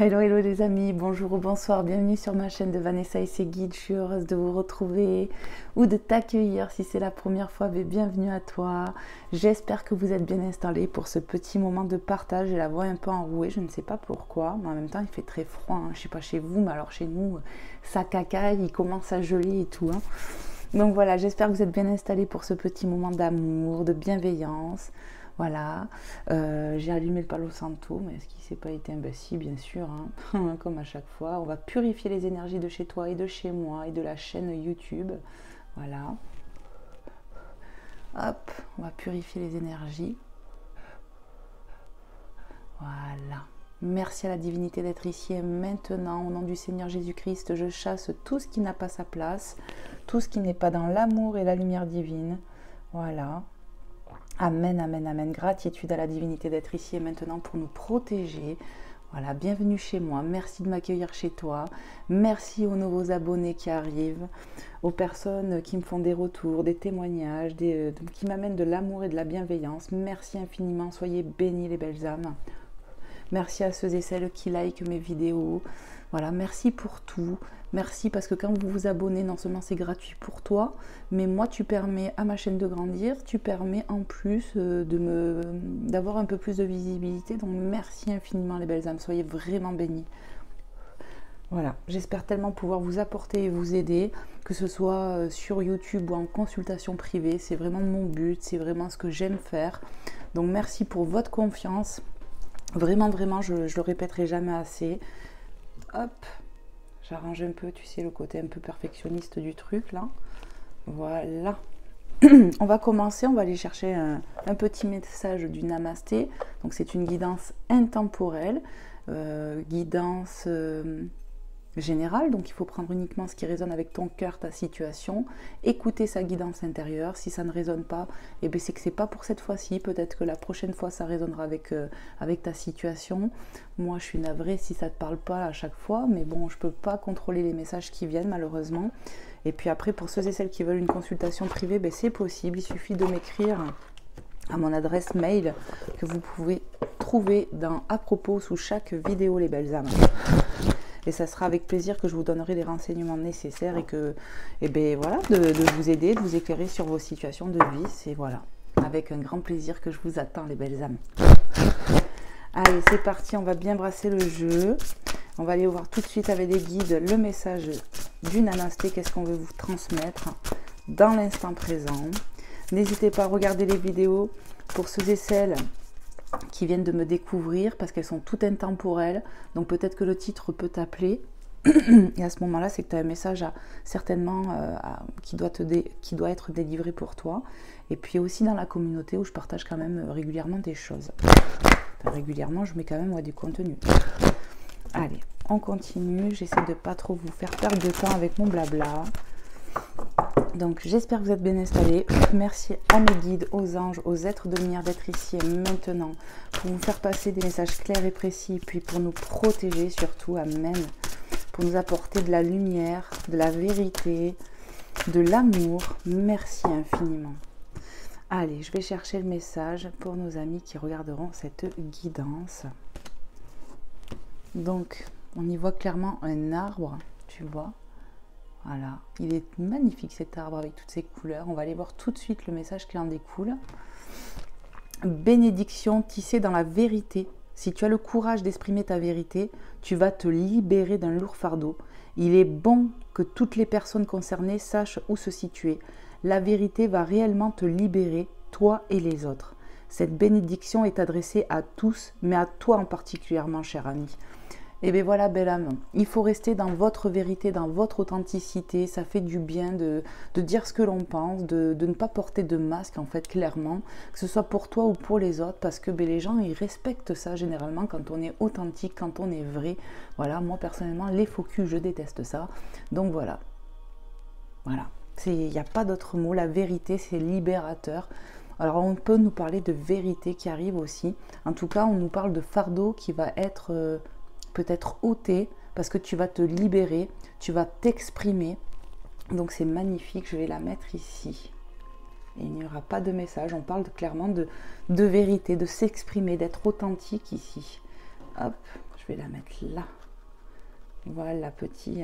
Hello, hello les amis, bonjour ou bonsoir, bienvenue sur ma chaîne de Vanessa et ses guides. Je suis heureuse de vous retrouver ou de t'accueillir si c'est la première fois, mais bienvenue à toi. J'espère que vous êtes bien installés pour ce petit moment de partage. J'ai la voix un peu enrouée, je ne sais pas pourquoi, mais en même temps il fait très froid, hein. Je ne sais pas chez vous, mais alors chez nous, ça cacaille, il commence à geler et tout, hein. Donc voilà, j'espère que vous êtes bien installés pour ce petit moment d'amour, de bienveillance. Voilà, j'ai allumé le Palo Santo, mais est-ce qu'il s'est pas éteint? Ben si, bien sûr, hein. Comme à chaque fois. On va purifier les énergies de chez toi et de chez moi et de la chaîne YouTube. Voilà. Hop, on va purifier les énergies. Voilà. Merci à la divinité d'être ici et maintenant. Au nom du Seigneur Jésus-Christ, je chasse tout ce qui n'a pas sa place, tout ce qui n'est pas dans l'amour et la lumière divine. Voilà. Amen, amen, amen. Gratitude à la divinité d'être ici et maintenant pour nous protéger. Voilà, bienvenue chez moi. Merci de m'accueillir chez toi. Merci aux nouveaux abonnés qui arrivent, aux personnes qui me font des retours, des témoignages, qui m'amènent de l'amour et de la bienveillance. Merci infiniment. Soyez bénis les belles âmes. Merci à ceux et celles qui likent mes vidéos. Voilà, merci pour tout. Merci parce que quand vous vous abonnez, non seulement c'est gratuit pour toi, mais moi tu permets à ma chaîne de grandir, tu permets en plus d'avoir un peu plus de visibilité. Donc merci infiniment les belles âmes, soyez vraiment bénis. Voilà, j'espère tellement pouvoir vous apporter et vous aider, que ce soit sur YouTube ou en consultation privée. C'est vraiment mon but, c'est vraiment ce que j'aime faire. Donc merci pour votre confiance. Vraiment, vraiment, je le répéterai jamais assez. Hop, j'arrange un peu, tu sais, le côté un peu perfectionniste du truc, là. Voilà. On va commencer, on va aller chercher un petit message du Namasté. Donc, c'est une guidance intemporelle, guidance générale. Donc, il faut prendre uniquement ce qui résonne avec ton cœur, ta situation. Écouter sa guidance intérieure. Si ça ne résonne pas, eh bien, c'est que c'est pas pour cette fois-ci. Peut-être que la prochaine fois, ça résonnera avec ta situation. Moi, je suis navrée si ça ne te parle pas à chaque fois. Mais bon, je ne peux pas contrôler les messages qui viennent, malheureusement. Et puis après, pour ceux et celles qui veulent une consultation privée, ben, c'est possible. Il suffit de m'écrire à mon adresse mail que vous pouvez trouver à propos sous chaque vidéo, les belles âmes. Et ça sera avec plaisir que je vous donnerai les renseignements nécessaires et ben voilà, de vous aider, de vous éclairer sur vos situations de vie. C'est voilà, avec un grand plaisir que je vous attends, les belles âmes. Allez, c'est parti, on va bien brasser le jeu. On va aller voir tout de suite avec les guides le message du Namasté. Qu'est-ce qu'on veut vous transmettre dans l'instant présent. N'hésitez pas à regarder les vidéos pour ceux et celles qui viennent de me découvrir parce qu'elles sont toutes intemporelles. Donc peut-être que le titre peut t'appeler. Et à ce moment-là, c'est que tu as un message certainement qui doit être délivré pour toi. Et puis aussi dans la communauté où je partage quand même régulièrement des choses. Enfin, régulièrement, je mets quand même du contenu. Allez, on continue. J'essaie de pas trop vous faire perdre de temps avec mon blabla. Donc j'espère que vous êtes bien installés. Merci à mes guides, aux anges, aux êtres de lumière d'être ici et maintenant pour vous faire passer des messages clairs et précis, puis pour nous protéger surtout, amen, pour nous apporter de la lumière, de la vérité, de l'amour. Merci infiniment. Allez, je vais chercher le message pour nos amis qui regarderont cette guidance. Donc, on y voit clairement un arbre, tu vois. Voilà, il est magnifique cet arbre avec toutes ses couleurs. On va aller voir tout de suite le message qui en découle. Bénédiction tissée dans la vérité. Si tu as le courage d'exprimer ta vérité, tu vas te libérer d'un lourd fardeau. Il est bon que toutes les personnes concernées sachent où se situer. La vérité va réellement te libérer, toi et les autres. Cette bénédiction est adressée à tous, mais à toi en particulièrement, cher ami. Et bien voilà, belle âme, il faut rester dans votre vérité, dans votre authenticité. Ça fait du bien de dire ce que l'on pense, de ne pas porter de masque, en fait, clairement, que ce soit pour toi ou pour les autres, parce que ben, les gens, ils respectent ça généralement quand on est authentique, quand on est vrai. Voilà, moi, personnellement, les faux culs, je déteste ça. Donc voilà, voilà, il n'y a pas d'autre mot. La vérité, c'est libérateur. Alors, on peut nous parler de vérité qui arrive aussi. En tout cas, on nous parle de fardeau qui va être... peut-être ôté parce que tu vas te libérer, tu vas t'exprimer. Donc c'est magnifique, je vais la mettre ici. Et il n'y aura pas de message, on parle clairement de vérité, de s'exprimer, d'être authentique ici. Hop, je vais la mettre là. Voilà, petit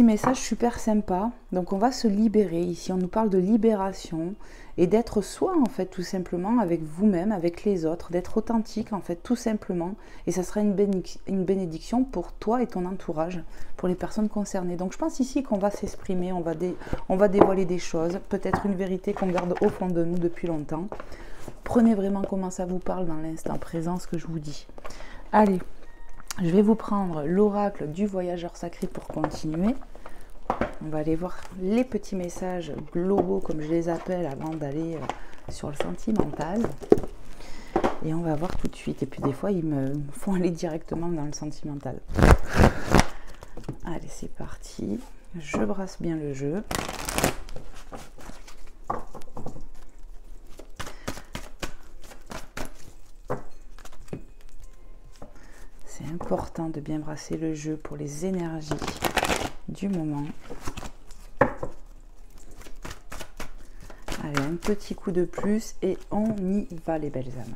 message super sympa. Donc on va se libérer ici, on nous parle de libération et d'être soi en fait, tout simplement, avec vous-même, avec les autres, d'être authentique en fait, tout simplement. Et ça sera une bénédiction pour toi et ton entourage, pour les personnes concernées. Donc je pense ici qu'on va s'exprimer, on va dévoiler des choses, peut-être une vérité qu'on garde au fond de nous depuis longtemps. Prenez vraiment comment ça vous parle dans l'instant présent, ce que je vous dis. Allez, je vais vous prendre l'oracle du voyageur sacré pour continuer. On va aller voir les petits messages globaux, comme je les appelle, avant d'aller sur le sentimental. Et on va voir tout de suite. Et puis des fois, ils me font aller directement dans le sentimental. Allez, c'est parti. Je brasse bien le jeu. C'est important de bien brasser le jeu pour les énergies du moment. Allez, un petit coup de plus et on y va les belles âmes.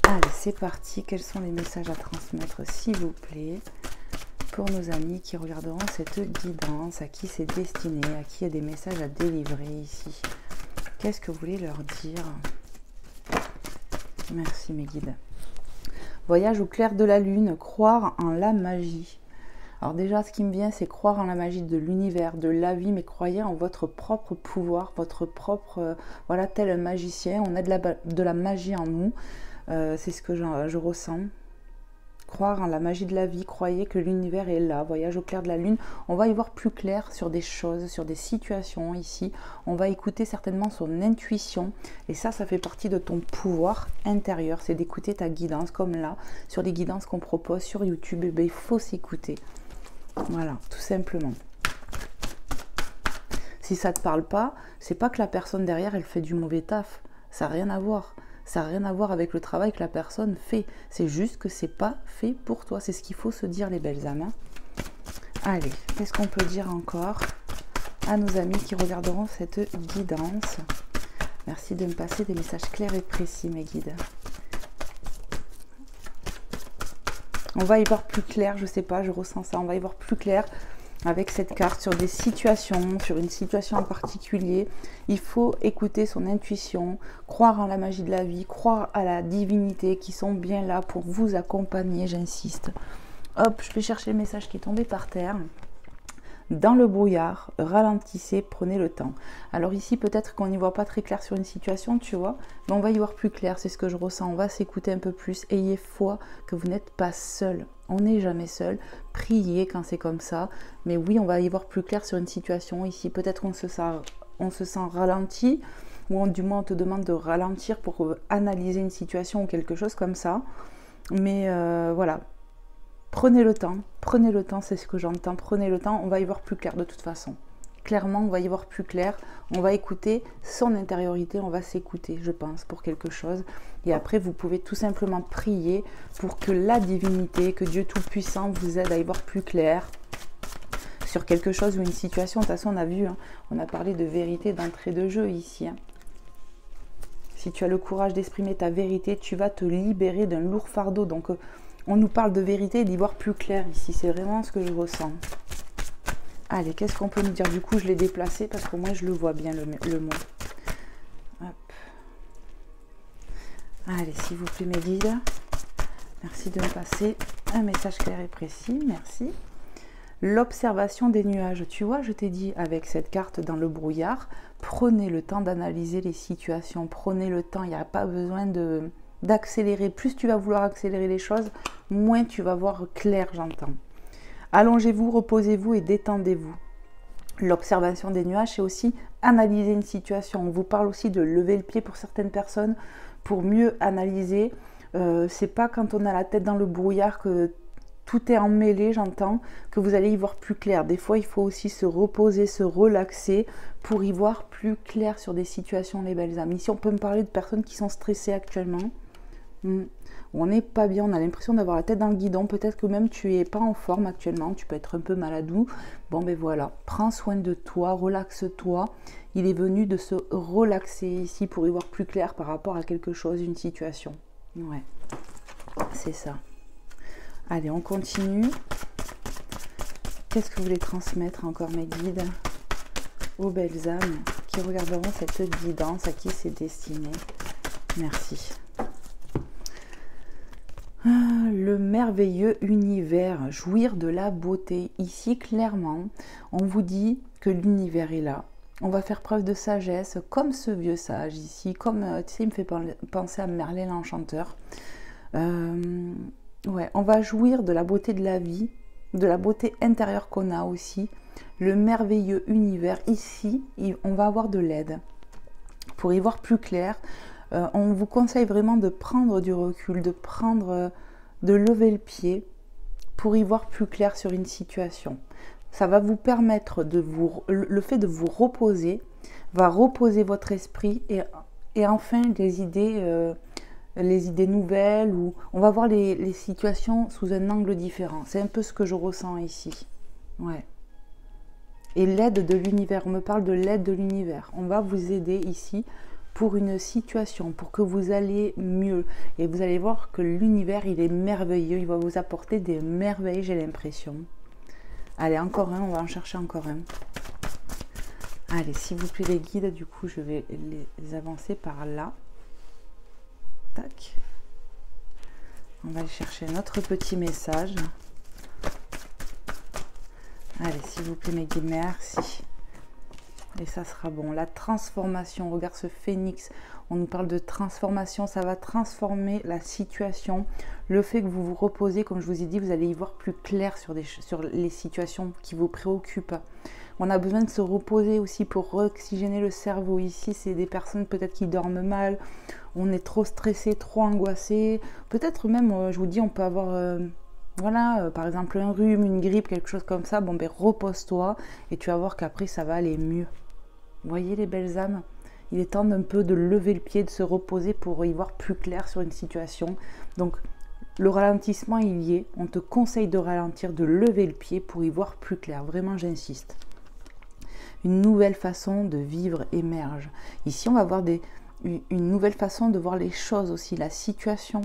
Allez, c'est parti. Quels sont les messages à transmettre, s'il vous plaît, pour nos amis qui regarderont cette guidance, à qui c'est destiné, à qui il y a des messages à délivrer ici. Qu'est-ce que vous voulez leur dire? Merci mes guides. Voyage au clair de la lune, croire en la magie. Alors déjà, ce qui me vient, c'est croire en la magie de l'univers, de la vie, mais croyez en votre propre pouvoir, votre propre... voilà, tel un magicien, on a de la magie en nous. C'est ce que je ressens. Croire en la magie de la vie, croyez que l'univers est là, voyage au clair de la lune. On va y voir plus clair sur des choses, sur des situations ici. On va écouter certainement son intuition. Et ça fait partie de ton pouvoir intérieur. C'est d'écouter ta guidance, comme là, sur les guidances qu'on propose sur YouTube. Il faut s'écouter. Voilà, tout simplement. Si ça ne te parle pas, c'est pas que la personne derrière, elle fait du mauvais taf. Ça n'a rien à voir. Ça n'a rien à voir avec le travail que la personne fait. C'est juste que c'est pas fait pour toi. C'est ce qu'il faut se dire, les belles âmes. Allez, qu'est-ce qu'on peut dire encore à nos amis qui regarderont cette guidance? Merci de me passer des messages clairs et précis, mes guides. On va y voir plus clair, je sais pas, je ressens ça. On va y voir plus clair avec cette carte sur des situations, sur une situation en particulier. Il faut écouter son intuition, croire en la magie de la vie, croire à la divinité qui sont bien là pour vous accompagner, j'insiste. Hop, je vais chercher le message qui est tombé par terre. Dans le brouillard, ralentissez, prenez le temps. Alors ici, peut-être qu'on n'y voit pas très clair sur une situation, tu vois, mais on va y voir plus clair, c'est ce que je ressens. On va s'écouter un peu plus. Ayez foi que vous n'êtes pas seul. On n'est jamais seul. Priez quand c'est comme ça. Mais oui, on va y voir plus clair sur une situation. Ici, peut-être qu'on se sent ralenti, ou du moins on te demande de ralentir pour analyser une situation ou quelque chose comme ça. Mais voilà. Prenez le temps, c'est ce que j'entends, prenez le temps, on va y voir plus clair de toute façon. Clairement, on va y voir plus clair, on va écouter son intériorité, on va s'écouter, je pense, pour quelque chose. Et après, vous pouvez tout simplement prier pour que la divinité, que Dieu Tout-Puissant vous aide à y voir plus clair sur quelque chose ou une situation. De toute façon, on a vu, hein, on a parlé de vérité d'entrée de jeu ici. Hein. Si tu as le courage d'exprimer ta vérité, tu vas te libérer d'un lourd fardeau. Donc, on nous parle de vérité et d'y voir plus clair ici. C'est vraiment ce que je ressens. Allez, qu'est-ce qu'on peut nous dire? Du coup, je l'ai déplacé parce que moi, je le vois bien, le mot. Hop. Allez, s'il vous plaît, mes guides. Merci de me passer un message clair et précis. Merci. L'observation des nuages. Tu vois, je t'ai dit avec cette carte dans le brouillard, prenez le temps d'analyser les situations. Prenez le temps. Il n'y a pas besoin d'accélérer. Plus tu vas vouloir accélérer les choses, moins tu vas voir clair, j'entends. Allongez-vous, reposez-vous et détendez-vous. L'observation des nuages, c'est aussi analyser une situation. On vous parle aussi de lever le pied pour certaines personnes pour mieux analyser. C'est pas quand on a la tête dans le brouillard que tout est emmêlé, j'entends, que vous allez y voir plus clair. Des fois, il faut aussi se reposer, se relaxer pour y voir plus clair sur des situations, les belles âmes. Ici, on peut me parler de personnes qui sont stressées actuellement. On n'est pas bien, on a l'impression d'avoir la tête dans le guidon. Peut-être que même tu n'es pas en forme actuellement, tu peux être un peu maladou. Bon, ben voilà, prends soin de toi, relaxe-toi. Il est venu de se relaxer ici pour y voir plus clair par rapport à quelque chose, une situation. Ouais, c'est ça. Allez, on continue. Qu'est-ce que vous voulez transmettre encore, mes guides, aux belles âmes qui regarderont cette guidance, à qui c'est destiné? Merci. Le merveilleux univers, jouir de la beauté. Ici, clairement, on vous dit que l'univers est là. On va faire preuve de sagesse, comme ce vieux sage ici, comme, tu sais, il me fait penser à Merlin l'Enchanteur. Ouais, on va jouir de la beauté de la vie, de la beauté intérieure qu'on a aussi. Le merveilleux univers, ici, on va avoir de l'aide. Pour y voir plus clair, on vous conseille vraiment de prendre du recul, de lever le pied pour y voir plus clair sur une situation. Ça va vous permettre le fait de vous reposer, va reposer votre esprit et enfin les idées nouvelles, ou on va voir les situations sous un angle différent. C'est un peu ce que je ressens ici. Ouais. Et l'aide de l'univers, on me parle de l'aide de l'univers. On va vous aider ici pour une situation, pour que vous alliez mieux. Et vous allez voir que l'univers, il est merveilleux, il va vous apporter des merveilles, j'ai l'impression. Allez, encore un, on va en chercher encore un. Allez, s'il vous plaît les guides, du coup, je vais les avancer par là. Tac. On va aller chercher notre petit message. Allez, s'il vous plaît mes guides, merci. Et ça sera bon. La transformation, regarde ce phénix. On nous parle de transformation, ça va transformer la situation. Le fait que vous vous reposez, comme je vous ai dit, vous allez y voir plus clair sur les situations qui vous préoccupent. On a besoin de se reposer aussi pour oxygéner le cerveau. Ici, c'est des personnes peut-être qui dorment mal. On est trop stressé, trop angoissé. Peut-être même, je vous dis, on peut avoir... voilà, par exemple un rhume, une grippe, quelque chose comme ça, bon ben repose-toi et tu vas voir qu'après ça va aller mieux. Vous voyez les belles âmes? Il est temps d'un peu de lever le pied, de se reposer pour y voir plus clair sur une situation. Donc le ralentissement il y est, on te conseille de ralentir, de lever le pied pour y voir plus clair, vraiment j'insiste. Une nouvelle façon de vivre émerge. Ici on va voir une nouvelle façon de voir les choses aussi, la situation.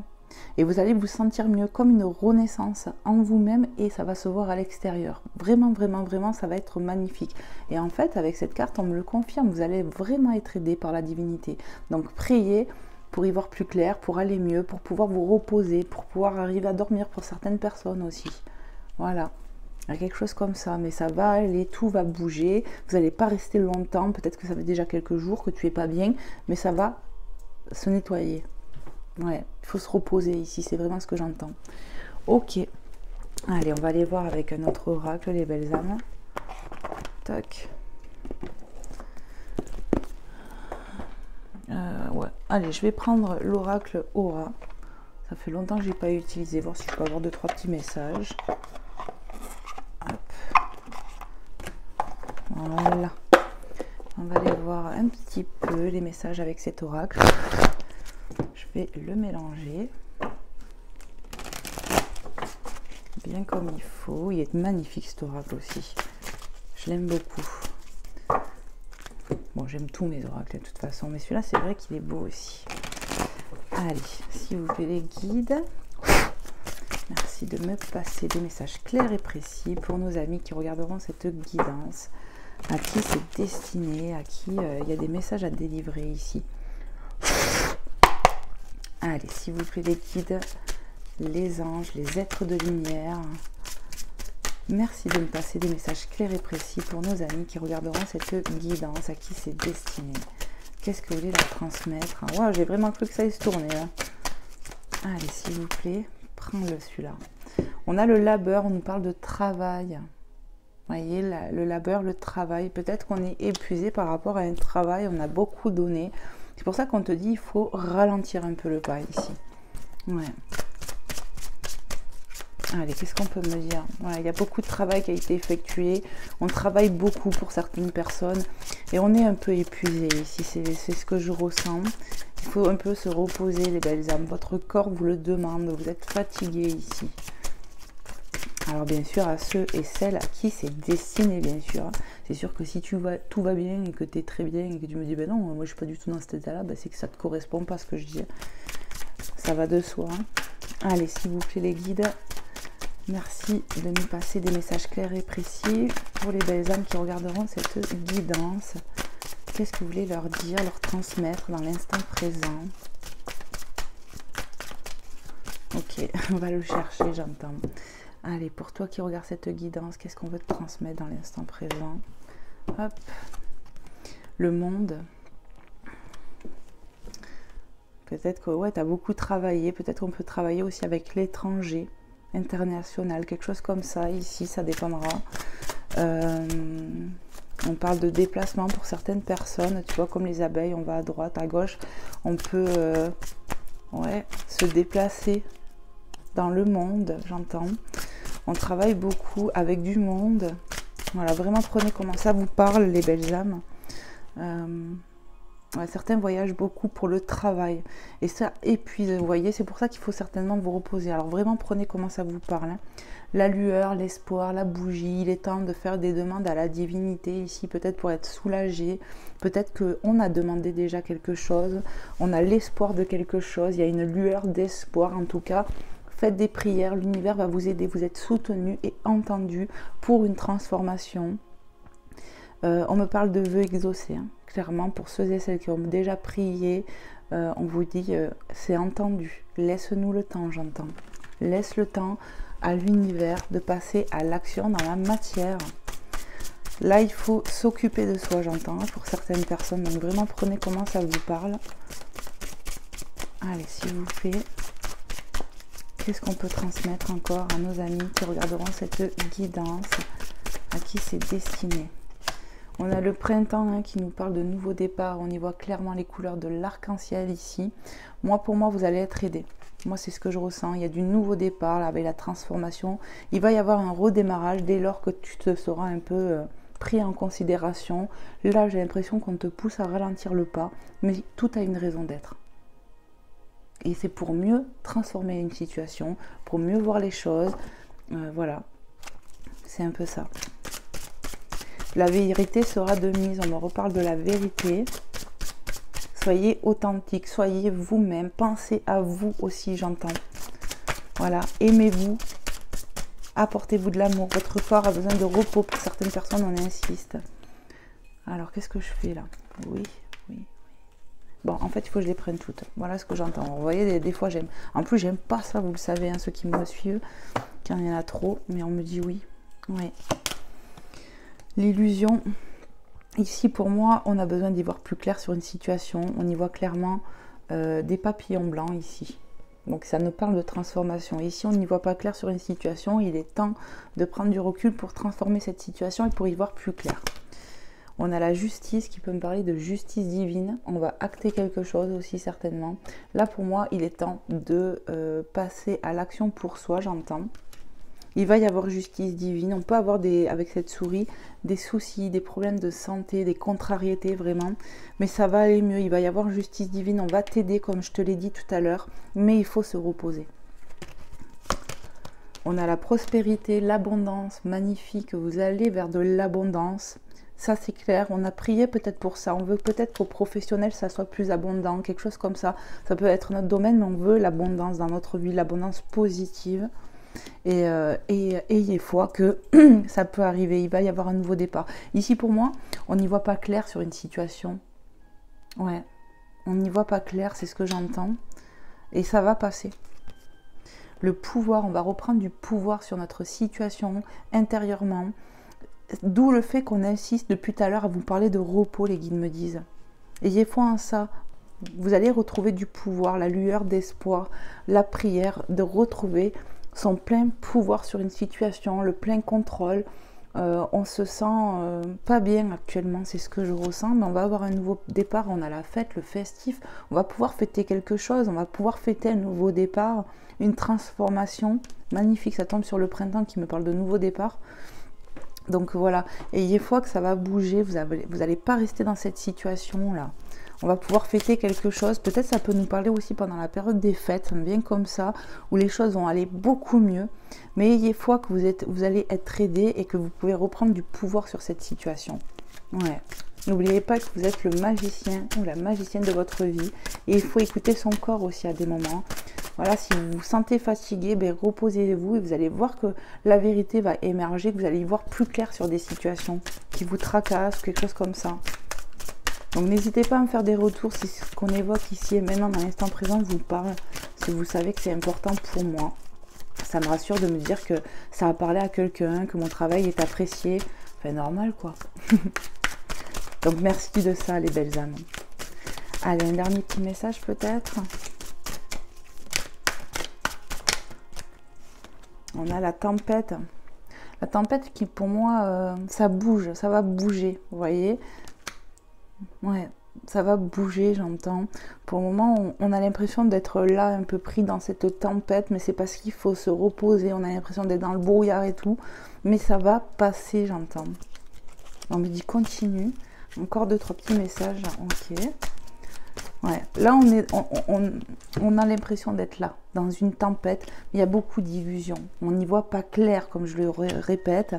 Et vous allez vous sentir mieux, comme une renaissance en vous-même, et ça va se voir à l'extérieur. Vraiment, vraiment, vraiment, ça va être magnifique. Et en fait, avec cette carte, on me le confirme, vous allez vraiment être aidé par la divinité. Donc, priez pour y voir plus clair, pour aller mieux, pour pouvoir vous reposer, pour pouvoir arriver à dormir pour certaines personnes aussi. Voilà. Il y a quelque chose comme ça, mais ça va aller, tout va bouger. Vous n'allez pas rester longtemps, peut-être que ça fait déjà quelques jours que tu n'es pas bien, mais ça va se nettoyer. Ouais, il faut se reposer ici, c'est vraiment ce que j'entends. Ok, allez, on va aller voir avec un autre oracle, les belles âmes. Tac. Ouais, allez, je vais prendre l'oracle Aura. Ça fait longtemps que je n'ai pas utilisé, voir si je peux avoir 2-3 petits messages. Hop. Voilà. On va aller voir un petit peu les messages avec cet oracle. Je vais le mélanger bien comme il faut. Il est magnifique cet oracle aussi. Je l'aime beaucoup. Bon, j'aime tous mes oracles de toute façon, mais celui-là, c'est vrai qu'il est beau aussi. Allez, s'il vous plaît les guides, merci de me passer des messages clairs et précis pour nos amis qui regarderont cette guidance, à qui c'est destiné, à qui il y a des messages à délivrer ici. Allez, s'il vous plaît les guides, les anges, les êtres de lumière, merci de me passer des messages clairs et précis pour nos amis qui regarderont cette guidance, à qui c'est destiné. Qu'est-ce que vous voulez leur transmettre? Wow, j'ai vraiment cru que ça allait se tourner. Hein. Allez, s'il vous plaît, prends-le celui-là. On a le labeur, on nous parle de travail. Vous voyez, le labeur, le travail. Peut-être qu'on est épuisé par rapport à un travail, on a beaucoup donné. C'est pour ça qu'on te dit il faut ralentir un peu le pas ici. Ouais. Allez, qu'est-ce qu'on peut me dire? Voilà, il y a beaucoup de travail qui a été effectué. On travaille beaucoup pour certaines personnes. Et on est un peu épuisé ici. C'est ce que je ressens. Il faut un peu se reposer, les belles âmes. Votre corps vous le demande. Vous êtes fatigué ici. Alors bien sûr, à ceux et celles à qui c'est destiné, bien sûr. C'est sûr que si tout va bien et que tu es très bien et que tu me dis, ben non, moi je suis pas du tout dans cet état-là, ben c'est que ça ne te correspond pas à ce que je dis. Ça va de soi. Allez, s'il vous plaît les guides, merci de nous passer des messages clairs et précis pour les belles âmes qui regarderont cette guidance. Qu'est-ce que vous voulez leur dire, leur transmettre dans l'instant présent? Ok, on va le chercher, j'entends. Allez, pour toi qui regardes cette guidance, qu'est-ce qu'on veut te transmettre dans l'instant présent? Hop. Le monde. Peut-être que ouais, tu as beaucoup travaillé. Peut-être qu'on peut travailler aussi avec l'étranger, international, quelque chose comme ça. Ici, ça dépendra. On parle de déplacement pour certaines personnes. Tu vois, comme les abeilles, on va à droite, à gauche. On peut ouais, se déplacer dans le monde, j'entends. On travaille beaucoup avec du monde. Voilà, vraiment prenez comment ça vous parle, les belles âmes. Ouais, certains voyagent beaucoup pour le travail. Et ça épuise, vous voyez. C'est pour ça qu'il faut certainement vous reposer. Alors vraiment, prenez comment ça vous parle. Hein. La lueur, l'espoir, la bougie. Il est temps de faire des demandes à la divinité ici. Peut-être pour être soulagé. Peut-être qu'on a demandé déjà quelque chose. On a l'espoir de quelque chose. Il y a une lueur d'espoir en tout cas. Faites des prières, l'univers va vous aider, vous êtes soutenu et entendu pour une transformation. On me parle de vœux exaucés, hein. Clairement, pour ceux et celles qui ont déjà prié, on vous dit, c'est entendu. Laisse-nous le temps, j'entends. Laisse le temps à l'univers de passer à l'action dans la matière. Là, il faut s'occuper de soi, j'entends, pour certaines personnes. Donc vraiment, prenez comment ça vous parle. Allez, s'il vous plaît. Qu'est-ce qu'on peut transmettre encore à nos amis qui regarderont cette guidance, à qui c'est destiné? On a le printemps hein, qui nous parle de nouveau départ. On y voit clairement les couleurs de l'arc-en-ciel ici. Pour moi, vous allez être aidé. Moi, c'est ce que je ressens. Il y a du nouveau départ là, avec la transformation. Il va y avoir un redémarrage dès lors que tu te seras un peu pris en considération. Là, j'ai l'impression qu'on te pousse à ralentir le pas. Mais tout a une raison d'être. Et c'est pour mieux transformer une situation, pour mieux voir les choses. Voilà, c'est un peu ça. La vérité sera de mise. On me reparle de la vérité. Soyez authentique, soyez vous-même. Pensez à vous aussi, j'entends. Voilà, aimez-vous. Apportez-vous de l'amour. Votre corps a besoin de repos. Pour certaines personnes, on insiste. Alors, qu'est-ce que je fais là? Oui. Bon, en fait, il faut que je les prenne toutes. Voilà ce que j'entends. Vous voyez, des fois, j'aime. En plus, j'aime pas ça, vous le savez, hein, ceux qui me suivent, qu'il y en a trop. Mais on me dit oui. Oui. L'illusion. Ici, pour moi, on a besoin d'y voir plus clair sur une situation. On y voit clairement des papillons blancs ici. Donc, ça nous parle de transformation. Ici, on n'y voit pas clair sur une situation. Il est temps de prendre du recul pour transformer cette situation et pour y voir plus clair. On a la justice qui peut me parler de justice divine. On va acter quelque chose aussi certainement. Là pour moi, il est temps de passer à l'action pour soi, j'entends. Il va y avoir justice divine. On peut avoir avec cette souris des soucis, des problèmes de santé, des contrariétés vraiment. Mais ça va aller mieux. Il va y avoir justice divine. On va t'aider comme je te l'ai dit tout à l'heure. Mais il faut se reposer. On a la prospérité, l'abondance. Magnifique. Vous allez vers de l'abondance. Ça, c'est clair. On a prié peut-être pour ça. On veut peut-être qu'au professionnel, ça soit plus abondant. Quelque chose comme ça. Ça peut être notre domaine, mais on veut l'abondance dans notre vie. L'abondance positive. Et ayez foi que ça peut arriver. Il va y avoir un nouveau départ. Ici, pour moi, on n'y voit pas clair sur une situation. Ouais. On n'y voit pas clair. C'est ce que j'entends. Et ça va passer. Le pouvoir, on va reprendre du pouvoir sur notre situation intérieurement. D'où le fait qu'on insiste depuis tout à l'heure à vous parler de repos, les guides me disent. Ayez foi en ça. Vous allez retrouver du pouvoir, la lueur d'espoir, la prière, de retrouver son plein pouvoir sur une situation, le plein contrôle. On se sent pas bien actuellement, c'est ce que je ressens, mais on va avoir un nouveau départ, on a la fête, le festif, on va pouvoir fêter quelque chose, on va pouvoir fêter un nouveau départ, une transformation magnifique, ça tombe sur le printemps qui me parle de nouveau départ. Donc voilà, ayez foi que ça va bouger, vous n'allez pas rester dans cette situation-là. On va pouvoir fêter quelque chose, peut-être ça peut nous parler aussi pendant la période des fêtes, ça me vient comme ça, où les choses vont aller beaucoup mieux. Mais ayez foi que vous allez être aidé et que vous pouvez reprendre du pouvoir sur cette situation. Ouais. N'oubliez pas que vous êtes le magicien ou la magicienne de votre vie. Et il faut écouter son corps aussi à des moments. Voilà, si vous vous sentez fatigué, ben reposez-vous et vous allez voir que la vérité va émerger, que vous allez y voir plus clair sur des situations qui vous tracassent, quelque chose comme ça. Donc n'hésitez pas à me faire des retours si ce qu'on évoque ici et maintenant dans l'instant présent vous parle, si vous savez que c'est important pour moi. Ça me rassure de me dire que ça a parlé à quelqu'un, que mon travail est apprécié. Enfin normal quoi. Donc merci de ça les belles âmes. Allez, un dernier petit message peut-être. On a la tempête. La tempête qui pour moi, ça bouge, ça va bouger, vous voyez. Ouais, ça va bouger, j'entends. Pour le moment, on a l'impression d'être là, un peu pris dans cette tempête, mais c'est parce qu'il faut se reposer. On a l'impression d'être dans le brouillard et tout, mais ça va passer, j'entends. On me dit continue. Encore 2-3 petits messages, ok. Ouais, là on a l'impression d'être là, dans une tempête. Il y a beaucoup d'illusions. On n'y voit pas clair, comme je le répète.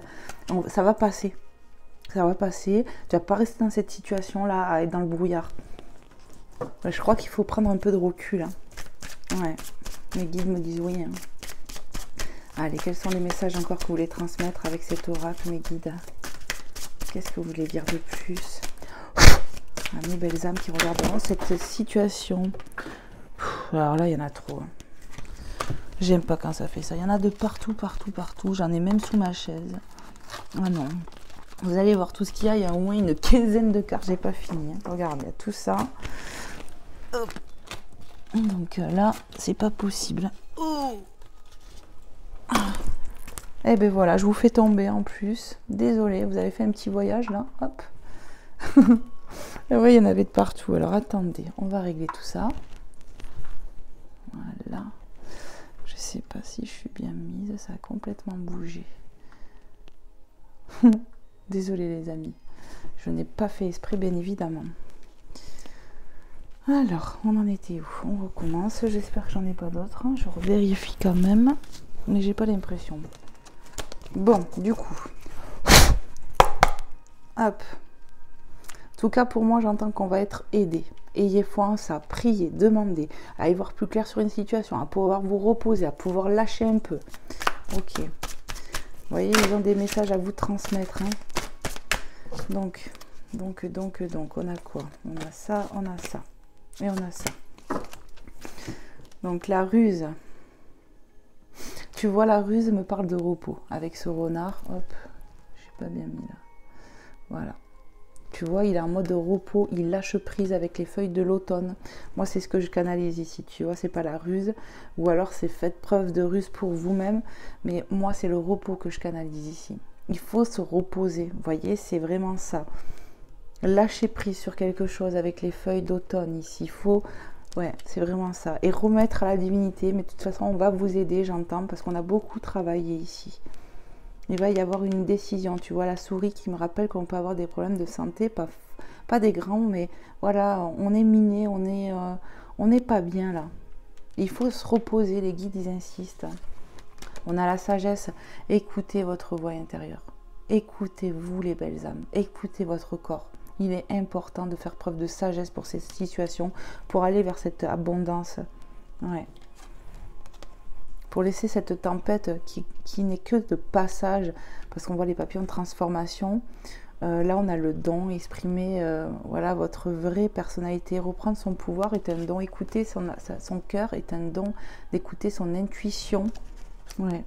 Ça va passer. Ça va passer. Tu vas pas rester dans cette situation-là, à être dans le brouillard. Je crois qu'il faut prendre un peu de recul. Hein. Ouais, mes guides me disent oui. Hein. Allez, quels sont les messages encore que vous voulez transmettre avec cet oracle, mes guides? Qu'est-ce que vous voulez dire de plus? Mes belles âmes qui regarderont cette situation. Alors là, il y en a trop. J'aime pas quand ça fait ça. Il y en a de partout, partout, partout. J'en ai même sous ma chaise. Ah non. Vous allez voir tout ce qu'il y a. Il y a au moins une quinzaine de cartes. J'ai pas fini. Hein. Regardez, il y a tout ça. Hop. Donc là, c'est pas possible. Oh. Et ben voilà, je vous fais tomber en plus. Désolée, vous avez fait un petit voyage là. Hop. Et oui, il y en avait de partout. Alors attendez, on va régler tout ça. Voilà. Je sais pas si je suis bien mise. Ça a complètement bougé. Désolée les amis. Je n'ai pas fait esprit, bien évidemment. Alors, on en était où? On recommence. J'espère que j'en ai pas d'autres. Je vérifie quand même. Mais j'ai pas l'impression. Bon, du coup. Hop. En tout cas, pour moi, j'entends qu'on va être aidé. Ayez foi en ça. Priez, demandez, à y voir plus clair sur une situation, à pouvoir vous reposer, à pouvoir lâcher un peu. Ok. Vous voyez, ils ont des messages à vous transmettre. Hein. Donc, on a quoi? On a ça, et on a ça. Donc, la ruse. Tu vois, la ruse me parle de repos. Avec ce renard, hop, je suis pas bien mis là. Voilà. Tu vois, il est en mode repos, il lâche prise avec les feuilles de l'automne. Moi, c'est ce que je canalise ici, tu vois, c'est pas la ruse. Ou alors, c'est faites preuve de ruse pour vous-même. Mais moi, c'est le repos que je canalise ici. Il faut se reposer, vous voyez, c'est vraiment ça. Lâcher prise sur quelque chose avec les feuilles d'automne ici. Il faut, ouais, c'est vraiment ça. Et remettre à la divinité, mais de toute façon, on va vous aider, j'entends, parce qu'on a beaucoup travaillé ici. Il va y avoir une décision, tu vois, la souris qui me rappelle qu'on peut avoir des problèmes de santé, pas des grands, mais voilà, on est miné, on n'est pas bien là. Il faut se reposer, les guides, ils insistent. On a la sagesse, écoutez votre voix intérieure. Écoutez-vous les belles âmes, écoutez votre corps. Il est important de faire preuve de sagesse pour ces situations, pour aller vers cette abondance. Ouais. Pour laisser cette tempête qui n'est que de passage, parce qu'on voit les papillons de transformation. Là, on a le don, exprimer voilà, votre vraie personnalité. Reprendre son pouvoir est un don. Écouter son cœur est un don. D'écouter son intuition. Ouais.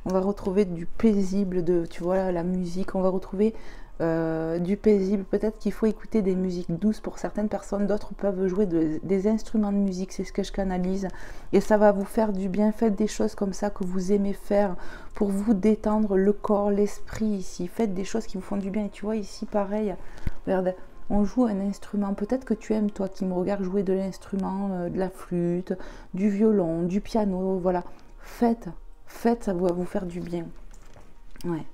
On va retrouver du paisible, tu vois, la musique. On va retrouver du paisible. Peut-être qu'il faut écouter des musiques douces pour certaines personnes, d'autres peuvent jouer des instruments de musique, c'est ce que je canalise, et ça va vous faire du bien. Faites des choses comme ça que vous aimez faire pour vous détendre le corps, l'esprit ici. Faites des choses qui vous font du bien. Et tu vois ici pareil, regarde, on joue un instrument. Peut-être que tu aimes, toi qui me regardes, jouer de l'instrument, de la flûte, du violon, du piano, voilà. Faites, ça va vous faire du bien. Ouais.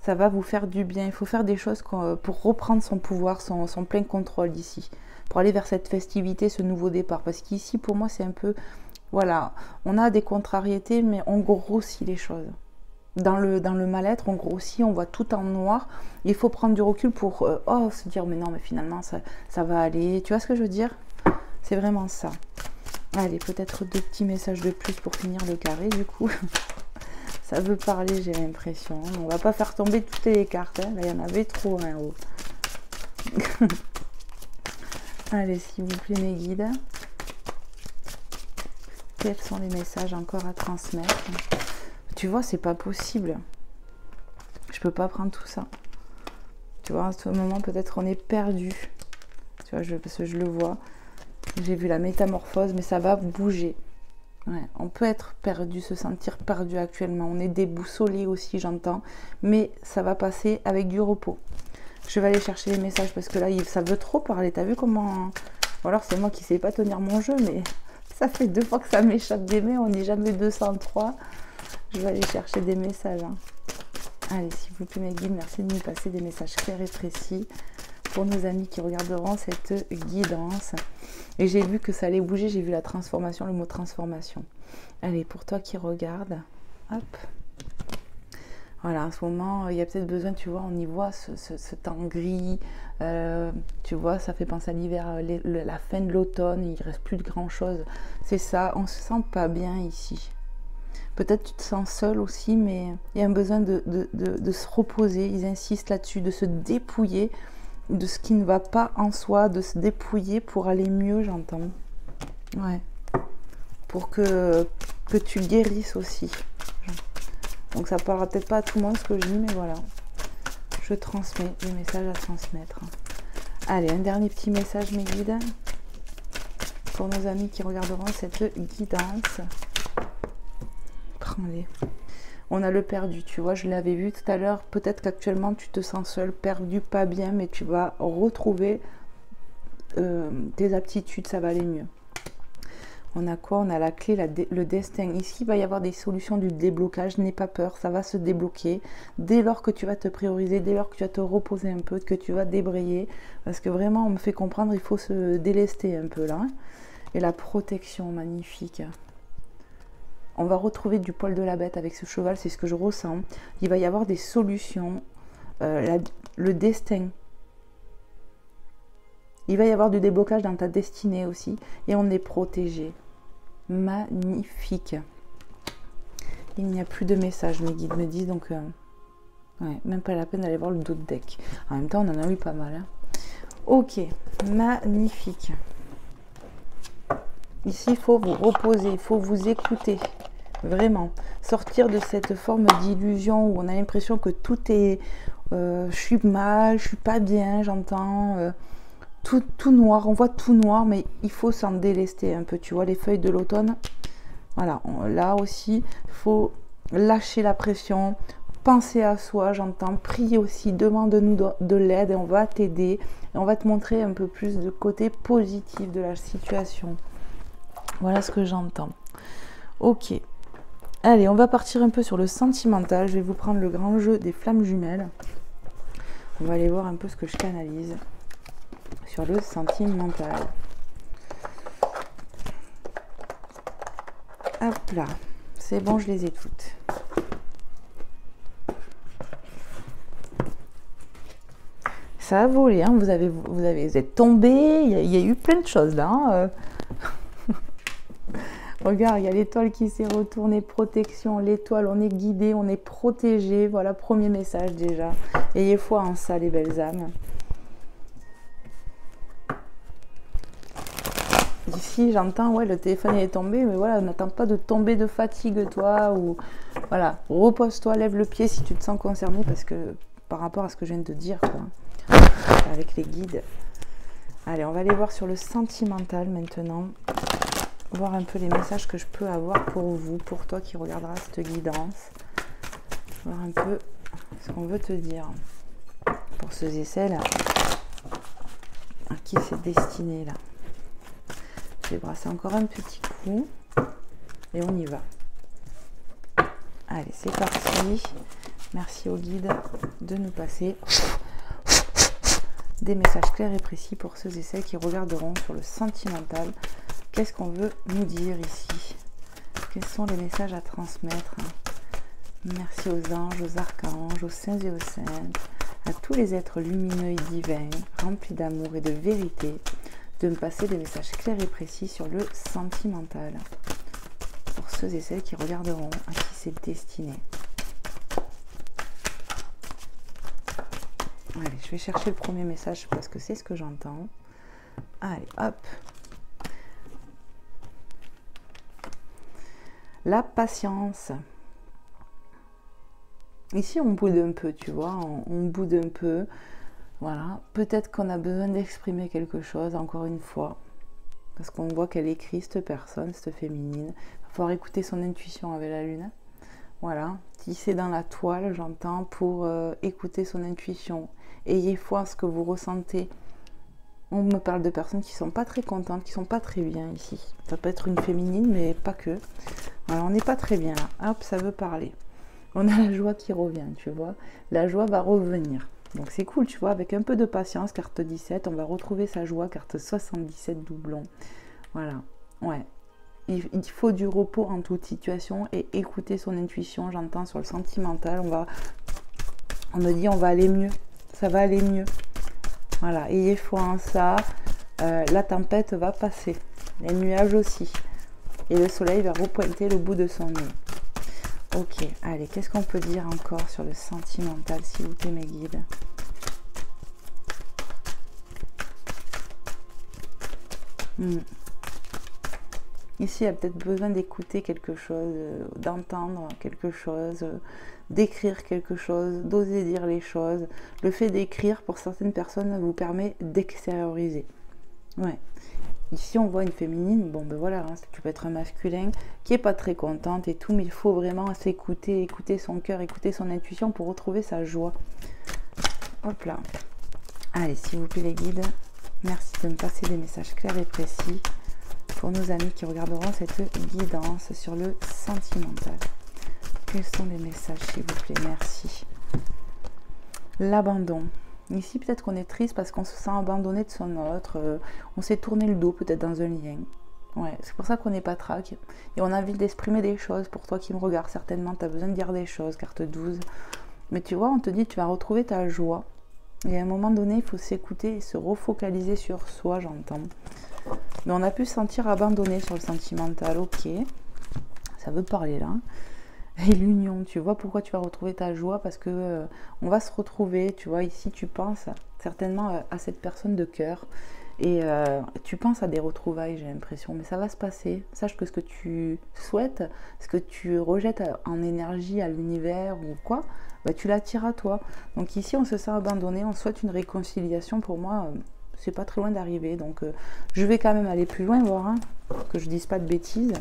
Ça va vous faire du bien. Il faut faire des choses pour reprendre son pouvoir, son plein contrôle ici. Pour aller vers cette festivité, ce nouveau départ. Parce qu'ici, pour moi, c'est un peu... Voilà, on a des contrariétés, mais on grossit les choses. Dans le mal-être, on grossit, on voit tout en noir. Il faut prendre du recul pour se dire, mais non, mais finalement, ça va aller. Tu vois ce que je veux dire? C'est vraiment ça. Allez, peut-être 2 petits messages de plus pour finir le carré, du coup. Ça veut parler, j'ai l'impression. On va pas faire tomber toutes les cartes. Hein. Là, il y en avait trop en haut. Allez, s'il vous plaît, mes guides. Quels sont les messages encore à transmettre? Tu vois, c'est pas possible. Je peux pas prendre tout ça. Tu vois, à ce moment, peut-être on est perdu. Tu vois, parce que je le vois. J'ai vu la métamorphose, mais ça va bouger. Ouais, on peut être perdu, se sentir perdu actuellement. On est déboussolé aussi, j'entends. Mais ça va passer avec du repos. Je vais aller chercher les messages parce que là, ça veut trop parler. T'as vu comment... Ou alors c'est moi qui ne sais pas tenir mon jeu, mais ça fait 2 fois que ça m'échappe des mains. On n'est jamais 203. Je vais aller chercher des messages. Hein. Allez, s'il vous plaît, mes guides, merci de nous passer des messages clairs et précis pour nos amis qui regarderont cette guidance. Et j'ai vu que ça allait bouger, j'ai vu la transformation, le mot transformation. Allez, pour toi qui regarde, hop. Voilà, en ce moment, il y a peut-être besoin, tu vois, on y voit ce temps gris. Tu vois, ça fait penser à l'hiver, la fin de l'automne, il ne reste plus de grand-chose. C'est ça, on se sent pas bien ici. Peut-être tu te sens seul aussi, mais il y a un besoin de se reposer. Ils insistent là-dessus, de se dépouiller de ce qui ne va pas en soi, de se dépouiller pour aller mieux, j'entends. Ouais. Pour que tu guérisses aussi. Donc ça ne parlera peut-être pas à tout le monde ce que je dis, mais voilà. Je transmets les messages à transmettre. Allez, un dernier petit message, mes guides. Pour nos amis qui regarderont cette guidance. Prends-les. On a le perdu, tu vois, je l'avais vu tout à l'heure. Peut-être qu'actuellement tu te sens seul, perdu, pas bien, mais tu vas retrouver tes aptitudes, ça va aller mieux. On a quoi? On a la clé, le destin. Ici, il va y avoir des solutions du déblocage. N'aie pas peur, ça va se débloquer. Dès lors que tu vas te prioriser, dès lors que tu vas te reposer un peu, que tu vas débrayer. Parce que vraiment, on me fait comprendre, il faut se délester un peu là. Hein. Et la protection, magnifique. On va retrouver du poil de la bête avec ce cheval, c'est ce que je ressens. Il va y avoir des solutions. Le destin. Il va y avoir du déblocage dans ta destinée aussi. Et on est protégé. Magnifique. Il n'y a plus de messages, mes guides me disent. Donc, ouais, même pas la peine d'aller voir le dos de deck. En même temps, on en a eu pas mal. Hein. Ok, magnifique. Ici, il faut vous reposer, il faut vous écouter. Vraiment. Sortir de cette forme d'illusion où on a l'impression que tout est... je suis mal, je suis pas bien, j'entends... tout noir, on voit tout noir, mais il faut s'en délester un peu. Tu vois, les feuilles de l'automne. Voilà, là aussi, il faut lâcher la pression. Penser à soi, j'entends. Prier aussi, demande-nous de l'aide et on va t'aider. Et on va te montrer un peu plus de côté positif de la situation. Voilà ce que j'entends. Ok. Allez, on va partir un peu sur le sentimental. Je vais vous prendre le grand jeu des flammes jumelles. On va aller voir un peu ce que je canalise sur le sentimental. Hop là. C'est bon, je les ai toutes. Ça a volé, hein. Vous êtes tombé. Il y a eu plein de choses là. Hein. Regarde, il y a l'étoile qui s'est retournée, protection, l'étoile, on est guidé, on est protégé. Voilà, premier message déjà. Ayez foi en ça, les belles âmes. Ici, j'entends, ouais, le téléphone est tombé, mais voilà, n'attends pas de tomber de fatigue, toi, ou voilà, repose-toi, lève le pied si tu te sens concerné, parce que par rapport à ce que je viens de dire, quoi. Avec les guides. Allez, on va aller voir sur le sentimental maintenant. Voir un peu les messages que je peux avoir pour vous, pour toi qui regardera cette guidance. Voir un peu ce qu'on veut te dire. Pour ceux et celles à qui c'est destiné, là. Je vais brasser encore un petit coup. Et on y va. Allez, c'est parti. Merci au guide de nous passer des messages clairs et précis pour ceux et celles qui regarderont sur le sentimental. Qu'est-ce qu'on veut nous dire ici? Quels sont les messages à transmettre? Merci aux anges, aux archanges, aux saints et aux saintes, à tous les êtres lumineux et divins, remplis d'amour et de vérité, de me passer des messages clairs et précis sur le sentimental. Pour ceux et celles qui regarderont, à qui c'est destiné. Allez, je vais chercher le premier message parce que c'est ce que j'entends. Allez, hop. La patience. Ici, on boude un peu, tu vois. On boude un peu. Voilà. Peut-être qu'on a besoin d'exprimer quelque chose, encore une fois. Parce qu'on voit qu'elle écrit, cette personne, cette féminine. Il va falloir écouter son intuition avec la lune. Voilà. Si c'est dans la toile, j'entends, pour écouter son intuition. Ayez foi à ce que vous ressentez. On me parle de personnes qui ne sont pas très contentes, qui ne sont pas très bien ici. Ça peut être une féminine, mais pas que. Alors, on n'est pas très bien là. Hop, ça veut parler. On a la joie qui revient, tu vois. La joie va revenir. Donc, c'est cool, tu vois. Avec un peu de patience, carte 17, on va retrouver sa joie, carte 77, doublon. Voilà. Ouais. Il faut du repos en toute situation et écouter son intuition. J'entends sur le sentimental, on me dit on va aller mieux. Ça va aller mieux. Voilà, ayez foi en ça. La tempête va passer. Les nuages aussi. Et le soleil va repointer le bout de son nez. Ok, allez, qu'est-ce qu'on peut dire encore sur le sentimental, s'il vous plaît, mes guides? Ici, il y a peut-être besoin d'écouter quelque chose, d'entendre quelque chose, d'écrire quelque chose, d'oser dire les choses. Le fait d'écrire, pour certaines personnes, vous permet d'extérioriser. Ouais. Ici, on voit une féminine, bon ben voilà, hein, tu peux être un masculin qui est pas très contente et tout, mais il faut vraiment s'écouter, écouter son cœur, écouter son intuition pour retrouver sa joie. Hop là. Allez, s'il vous plaît les guides, merci de me passer des messages clairs et précis pour nos amis qui regarderont cette guidance sur le sentimental. Quels sont les messages, s'il vous plaît? Merci. L'abandon. Ici, peut-être qu'on est triste parce qu'on se sent abandonné de son autre. On s'est tourné le dos peut-être dans un lien. Ouais, c'est pour ça qu'on n'est pas trac. Et on a envie d'exprimer des choses. Pour toi qui me regardes, certainement, tu as besoin de dire des choses, carte 12. Mais tu vois, on te dit, tu vas retrouver ta joie. Et à un moment donné, il faut s'écouter et se refocaliser sur soi, j'entends. Mais on a pu se sentir abandonné sur le sentimental, ok. Ça veut parler là. Et l'union, tu vois pourquoi tu vas retrouver ta joie? Parce que on va se retrouver, tu vois, ici tu penses certainement à cette personne de cœur. Et tu penses à des retrouvailles, j'ai l'impression. Mais ça va se passer. Sache que ce que tu souhaites, ce que tu rejettes en énergie à l'univers ou quoi, bah, tu l'attires à toi. Donc ici, on se sent abandonné, on souhaite une réconciliation. Pour moi, c'est pas très loin d'arriver. Donc je vais quand même aller plus loin, voir, hein, que je dise pas de bêtises.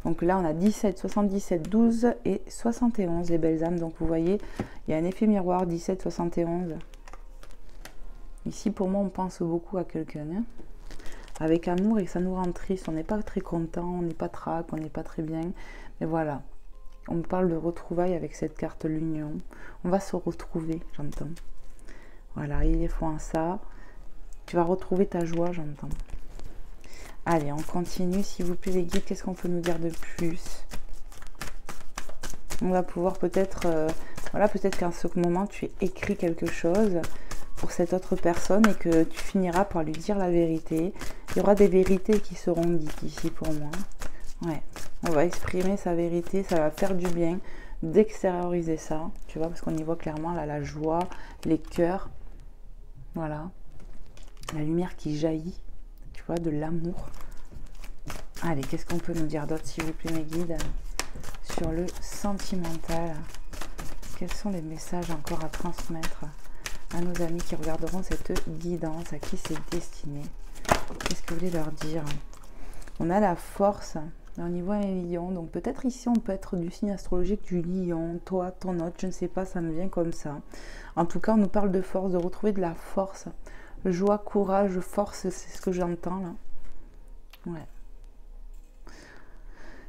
Donc là, on a 17, 77, 12 et 71, les belles âmes. Donc vous voyez, il y a un effet miroir, 17, 71. Ici, pour moi, on pense beaucoup à quelqu'un, hein, avec amour, et ça nous rend triste. On n'est pas très content, on n'est pas trac, on n'est pas très bien. Mais voilà, on me parle de retrouvailles avec cette carte l'union. On va se retrouver, j'entends. Voilà, il faut en ça. Tu vas retrouver ta joie, j'entends. Allez, on continue, s'il vous plaît les guides, qu'est-ce qu'on peut nous dire de plus? On va pouvoir peut-être, voilà, peut-être qu'en ce moment, tu écris quelque chose pour cette autre personne et que tu finiras par lui dire la vérité. Il y aura des vérités qui seront dites ici pour moi. Ouais, on va exprimer sa vérité, ça va faire du bien d'extérioriser ça, tu vois, parce qu'on y voit clairement là la joie, les cœurs, voilà, la lumière qui jaillit. Tu vois, de l'amour. Allez, qu'est-ce qu'on peut nous dire d'autre, s'il vous plaît, mes guides, sur le sentimental? Quels sont les messages encore à transmettre à nos amis qui regarderont cette guidance, à qui c'est destiné? Qu'est-ce que vous voulez leur dire? On a la force, on y voit un lion, donc peut-être ici on peut être du signe astrologique du lion, toi, ton autre, je ne sais pas, ça me vient comme ça. En tout cas, on nous parle de force, de retrouver de la force, joie, courage, force, c'est ce que j'entends là. Ouais.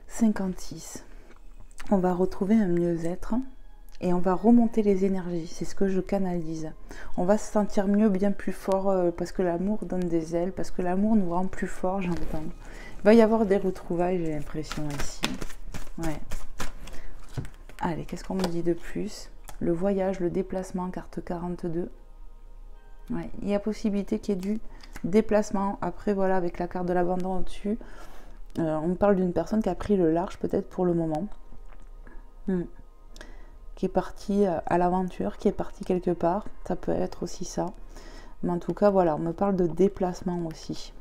56. On va retrouver un mieux-être et on va remonter les énergies, c'est ce que je canalise. On va se sentir mieux, bien plus fort, parce que l'amour donne des ailes, parce que l'amour nous rend plus fort, j'entends. Il va y avoir des retrouvailles, j'ai l'impression ici. Ouais. Allez, qu'est-ce qu'on me dit de plus? Le voyage, le déplacement, carte 42. Ouais. Il y a possibilité qu'il y ait du déplacement. Après, voilà, avec la carte de l'abandon au-dessus, on me parle d'une personne qui a pris le large, peut-être pour le moment. Qui est partie à l'aventure, qui est partie quelque part. Ça peut être aussi ça. Mais en tout cas, voilà, on me parle de déplacement aussi.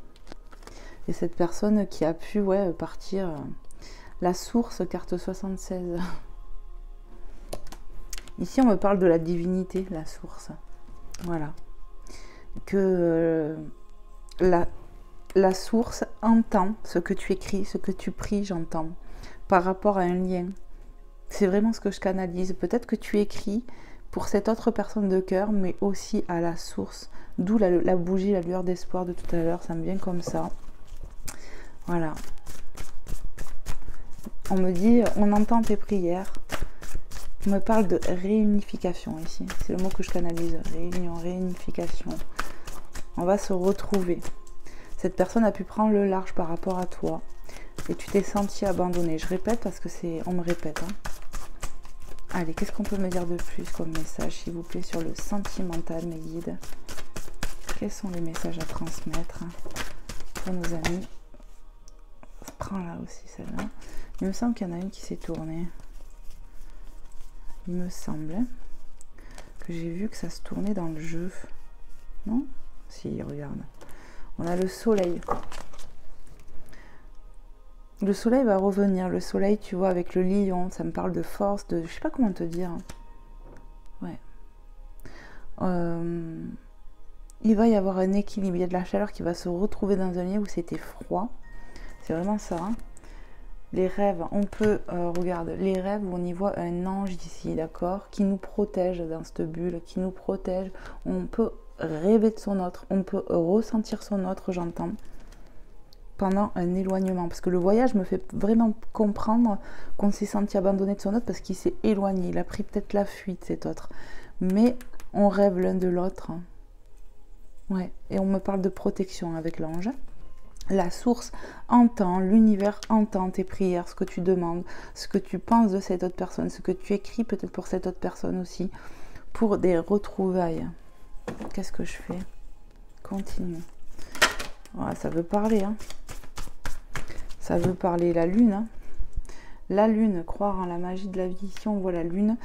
Et cette personne qui a pu partir, la source, carte 76. Ici, on me parle de la divinité, la source. Voilà. Que la source entend ce que tu écris, ce que tu pries, j'entends, par rapport à un lien. C'est vraiment ce que je canalise. Peut-être que tu écris pour cette autre personne de cœur, mais aussi à la source. D'où la bougie, la lueur d'espoir de tout à l'heure, ça me vient comme ça. Voilà. On me dit, on entend tes prières. On me parle de réunification ici. C'est le mot que je canalise. Réunion, réunification. On va se retrouver. Cette personne a pu prendre le large par rapport à toi. Et tu t'es senti abandonné. Je répète parce que on me répète. Allez, qu'est-ce qu'on peut me dire de plus comme message, s'il vous plaît, sur le sentimental, mes guides? Quels sont les messages à transmettre pour nos amis? Prends là aussi celle-là. Il me semble qu'il y en a une qui s'est tournée. Il me semble que j'ai vu que ça se tournait dans le jeu. Non? Si, regarde. On a le soleil. Le soleil va revenir. Le soleil, tu vois, avec le lion, ça me parle de force, de... Je sais pas comment te dire. Ouais. Il va y avoir un équilibre. Il y a de la chaleur qui va se retrouver dans un lieu où c'était froid. C'est vraiment ça. Hein. Les rêves, on peut... regarde, les rêves où on y voit un ange ici, d'accord, qui nous protège dans cette bulle, qui nous protège. On peut rêver de son autre. On peut ressentir son autre, j'entends. Pendant un éloignement, parce que le voyage me fait vraiment comprendre qu'on s'est senti abandonné de son autre parce qu'il s'est éloigné, il a pris peut-être la fuite cet autre, mais on rêve l'un de l'autre. Ouais, et on me parle de protection avec l'ange. La source entend, l'univers entend tes prières, ce que tu demandes, ce que tu penses de cette autre personne, ce que tu écris peut-être pour cette autre personne aussi, pour des retrouvailles. Qu'est-ce que je fais? Continue. Voilà, ça veut parler, hein. Ça veut parler la lune. Hein. La lune, croire en la magie de la vie. Ici, on voit la lune.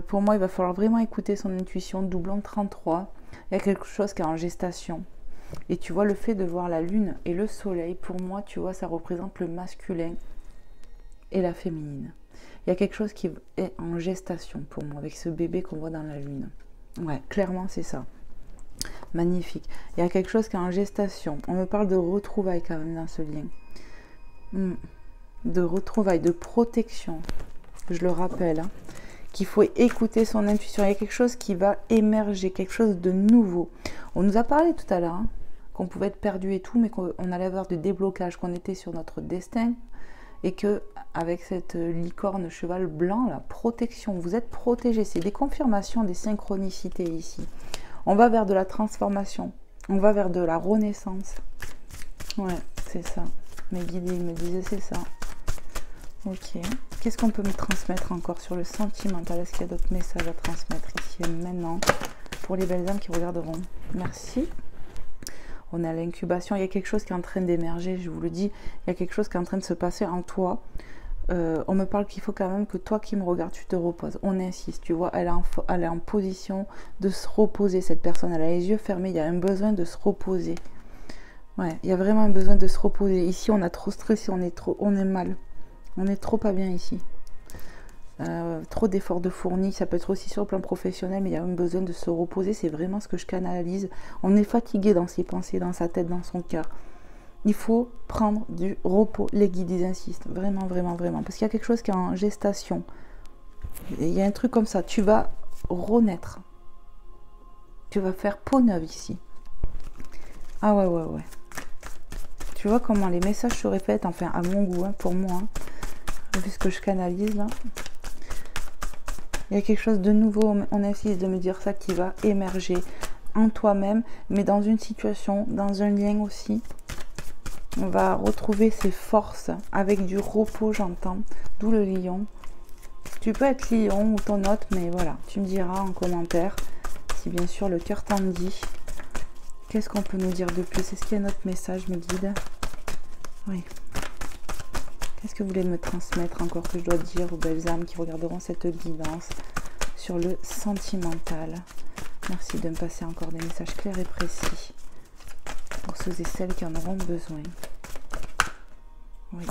Pour moi, il va falloir vraiment écouter son intuition. Doublon 33. Il y a quelque chose qui est en gestation. Et tu vois, le fait de voir la lune et le soleil, pour moi, tu vois, ça représente le masculin et la féminine. Il y a quelque chose qui est en gestation pour moi, avec ce bébé qu'on voit dans la lune. Ouais, clairement, c'est ça. Magnifique. Il y a quelque chose qui est en gestation. On me parle de retrouvailles quand même dans ce lien. De retrouvailles, de protection. Je le rappelle, hein, qu'il faut écouter son intuition. Il y a quelque chose qui va émerger, quelque chose de nouveau. On nous a parlé tout à l'heure hein, qu'on pouvait être perdu et tout, mais qu'on allait avoir des déblocages, qu'on était sur notre destin et que avec cette licorne cheval blanc, la protection, vous êtes protégé. C'est des confirmations, des synchronicités ici. On va vers de la transformation. On va vers de la renaissance. Ouais, c'est ça. Mes guides, ils me disaient, c'est ça. Ok. Qu'est-ce qu'on peut me transmettre encore sur le sentimental? Est-ce qu'il y a d'autres messages à transmettre ici et maintenant pour les belles âmes qui regarderont? Merci. On est à l'incubation. Il y a quelque chose qui est en train d'émerger, je vous le dis. Il y a quelque chose qui est en train de se passer en toi. On me parle qu'il faut quand même que toi qui me regardes, tu te reposes. On insiste, tu vois, elle est en position de se reposer, cette personne. Elle a les yeux fermés, il y a un besoin de se reposer. Ouais, il y a vraiment un besoin de se reposer. Ici, on a trop stressé, on est mal. On est trop pas bien ici. trop d'efforts de fournis. Ça peut être aussi sur le plan professionnel, mais il y a même besoin de se reposer. C'est vraiment ce que je canalise. On est fatigué dans ses pensées, dans sa tête, dans son cœur. Il faut prendre du repos. Les guides, ils insistent. Vraiment, vraiment, vraiment. Parce qu'il y a quelque chose qui est en gestation. Il y a un truc comme ça. Tu vas renaître. Tu vas faire peau neuve ici. Ah ouais, ouais, ouais. Tu vois comment les messages se répètent, enfin à mon goût, hein, pour moi, hein, vu ce que je canalise là. Il y a quelque chose de nouveau, on insiste de me dire ça, qui va émerger en toi-même, mais dans une situation, dans un lien aussi. On va retrouver ses forces avec du repos, j'entends, d'où le lion. Tu peux être lion ou ton autre, mais voilà, tu me diras en commentaire si bien sûr le cœur t'en dit. Qu'est-ce qu'on peut nous dire de plus? Est-ce qu'il y a un autre message, mes guides? Oui. Qu'est-ce que vous voulez me transmettre encore que je dois dire aux belles âmes qui regarderont cette guidance sur le sentimental? Merci de me passer encore des messages clairs et précis pour ceux et celles qui en auront besoin. Oui.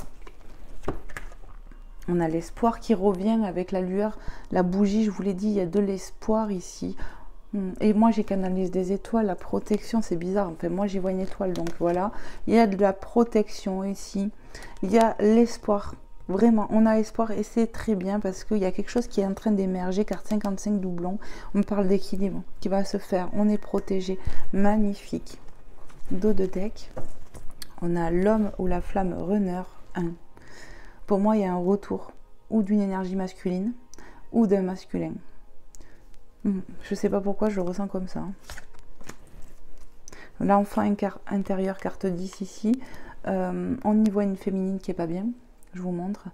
On a l'espoir qui revient avec la lueur, la bougie, je vous l'ai dit, il y a de l'espoir ici. Et moi j'ai canalisé des étoiles, la protection, c'est bizarre, enfin moi j'y vois une étoile, donc voilà, il y a de la protection ici, il y a l'espoir, vraiment, on a espoir et c'est très bien parce qu'il y a quelque chose qui est en train d'émerger, carte 55 doublon, on parle d'équilibre qui va se faire, on est protégé, magnifique. Dos de deck, on a l'homme ou la flamme runner 1. Pour moi il y a un retour ou d'une énergie masculine ou d'un masculin. Je sais pas pourquoi je le ressens comme ça. L'enfant intérieur, carte 10 ici. On y voit une féminine qui est pas bien. Je vous montre.